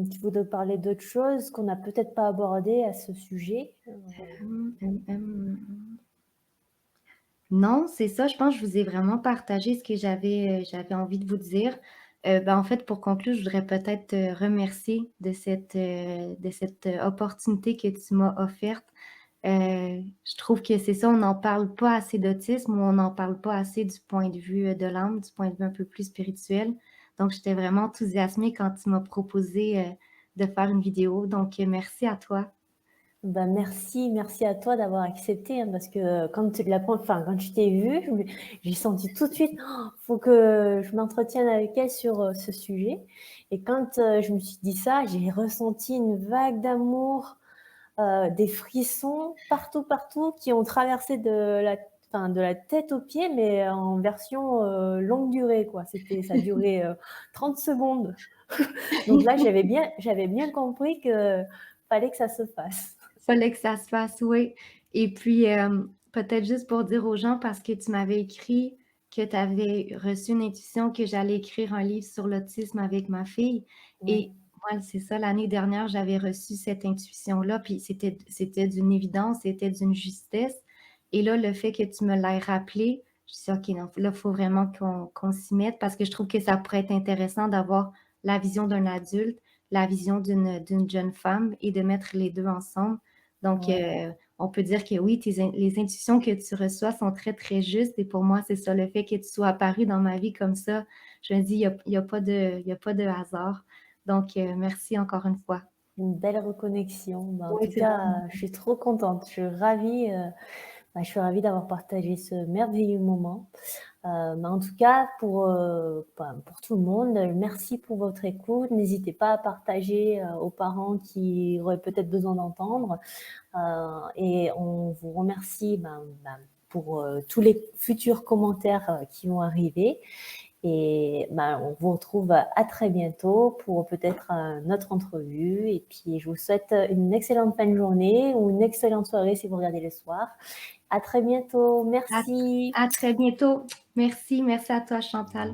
tu voudrais parler d'autre chose qu'on n'a peut-être pas abordé à ce sujet? Non, c'est ça, je pense que je vous ai vraiment partagé ce que j'avais envie de vous dire. En fait, pour conclure, je voudrais peut-être te remercier de cette opportunité que tu m'as offerte. Je trouve que c'est ça, on n'en parle pas assez d'autisme ou on n'en parle pas assez du point de vue, de l'âme, du point de vue un peu plus spirituel. Donc j'étais vraiment enthousiasmée quand tu m'as proposé, de faire une vidéo. Donc, merci à toi. Bah, merci à toi d'avoir accepté, hein, parce que quand je t'ai vue, j'ai senti tout de suite: «Oh, faut que je m'entretienne avec elle sur, ce sujet» et quand, je me suis dit ça, j'ai ressenti une vague d'amour, des frissons partout, partout qui ont traversé de la tête aux pieds, mais en version, longue durée, quoi. Ça a duré, 30 secondes. Donc là, j'avais bien compris que fallait que ça se fasse. Fallait que ça se fasse, oui. Et puis, peut-être juste pour dire aux gens, parce que tu m'avais écrit que tu avais reçu une intuition que j'allais écrire un livre sur l'autisme avec ma fille Ouais, et moi, c'est ça, l'année dernière, j'avais reçu cette intuition-là, puis c'était d'une évidence, c'était d'une justesse et là, le fait que tu me l'aies rappelé, je me suis dit: «OK, non, là, il faut vraiment qu'on s'y mette» parce que je trouve que ça pourrait être intéressant d'avoir la vision d'un adulte, la vision d'une jeune femme et de mettre les 2 ensemble. Donc, ouais. on peut dire que oui, les intuitions que tu reçois sont très, très justes et pour moi, c'est ça, le fait que tu sois apparu dans ma vie comme ça, je me dis: «Il y a pas de hasard». Donc, merci encore une fois. Une belle reconnexion. Bah, en Oui, tout c'est cas, je suis trop contente. Je suis ravie d'avoir partagé ce merveilleux moment. En tout cas, pour tout le monde, merci pour votre écoute. N'hésitez pas à partager, aux parents qui auraient peut-être besoin d'entendre. Et on vous remercie, pour, tous les futurs commentaires, qui vont arriver. Et on vous retrouve à très bientôt pour peut-être une autre entrevue. Et puis, je vous souhaite une excellente fin de journée ou une excellente soirée si vous regardez le soir. À très bientôt. à Merci. à très bientôt. Merci, merci à toi Chantal.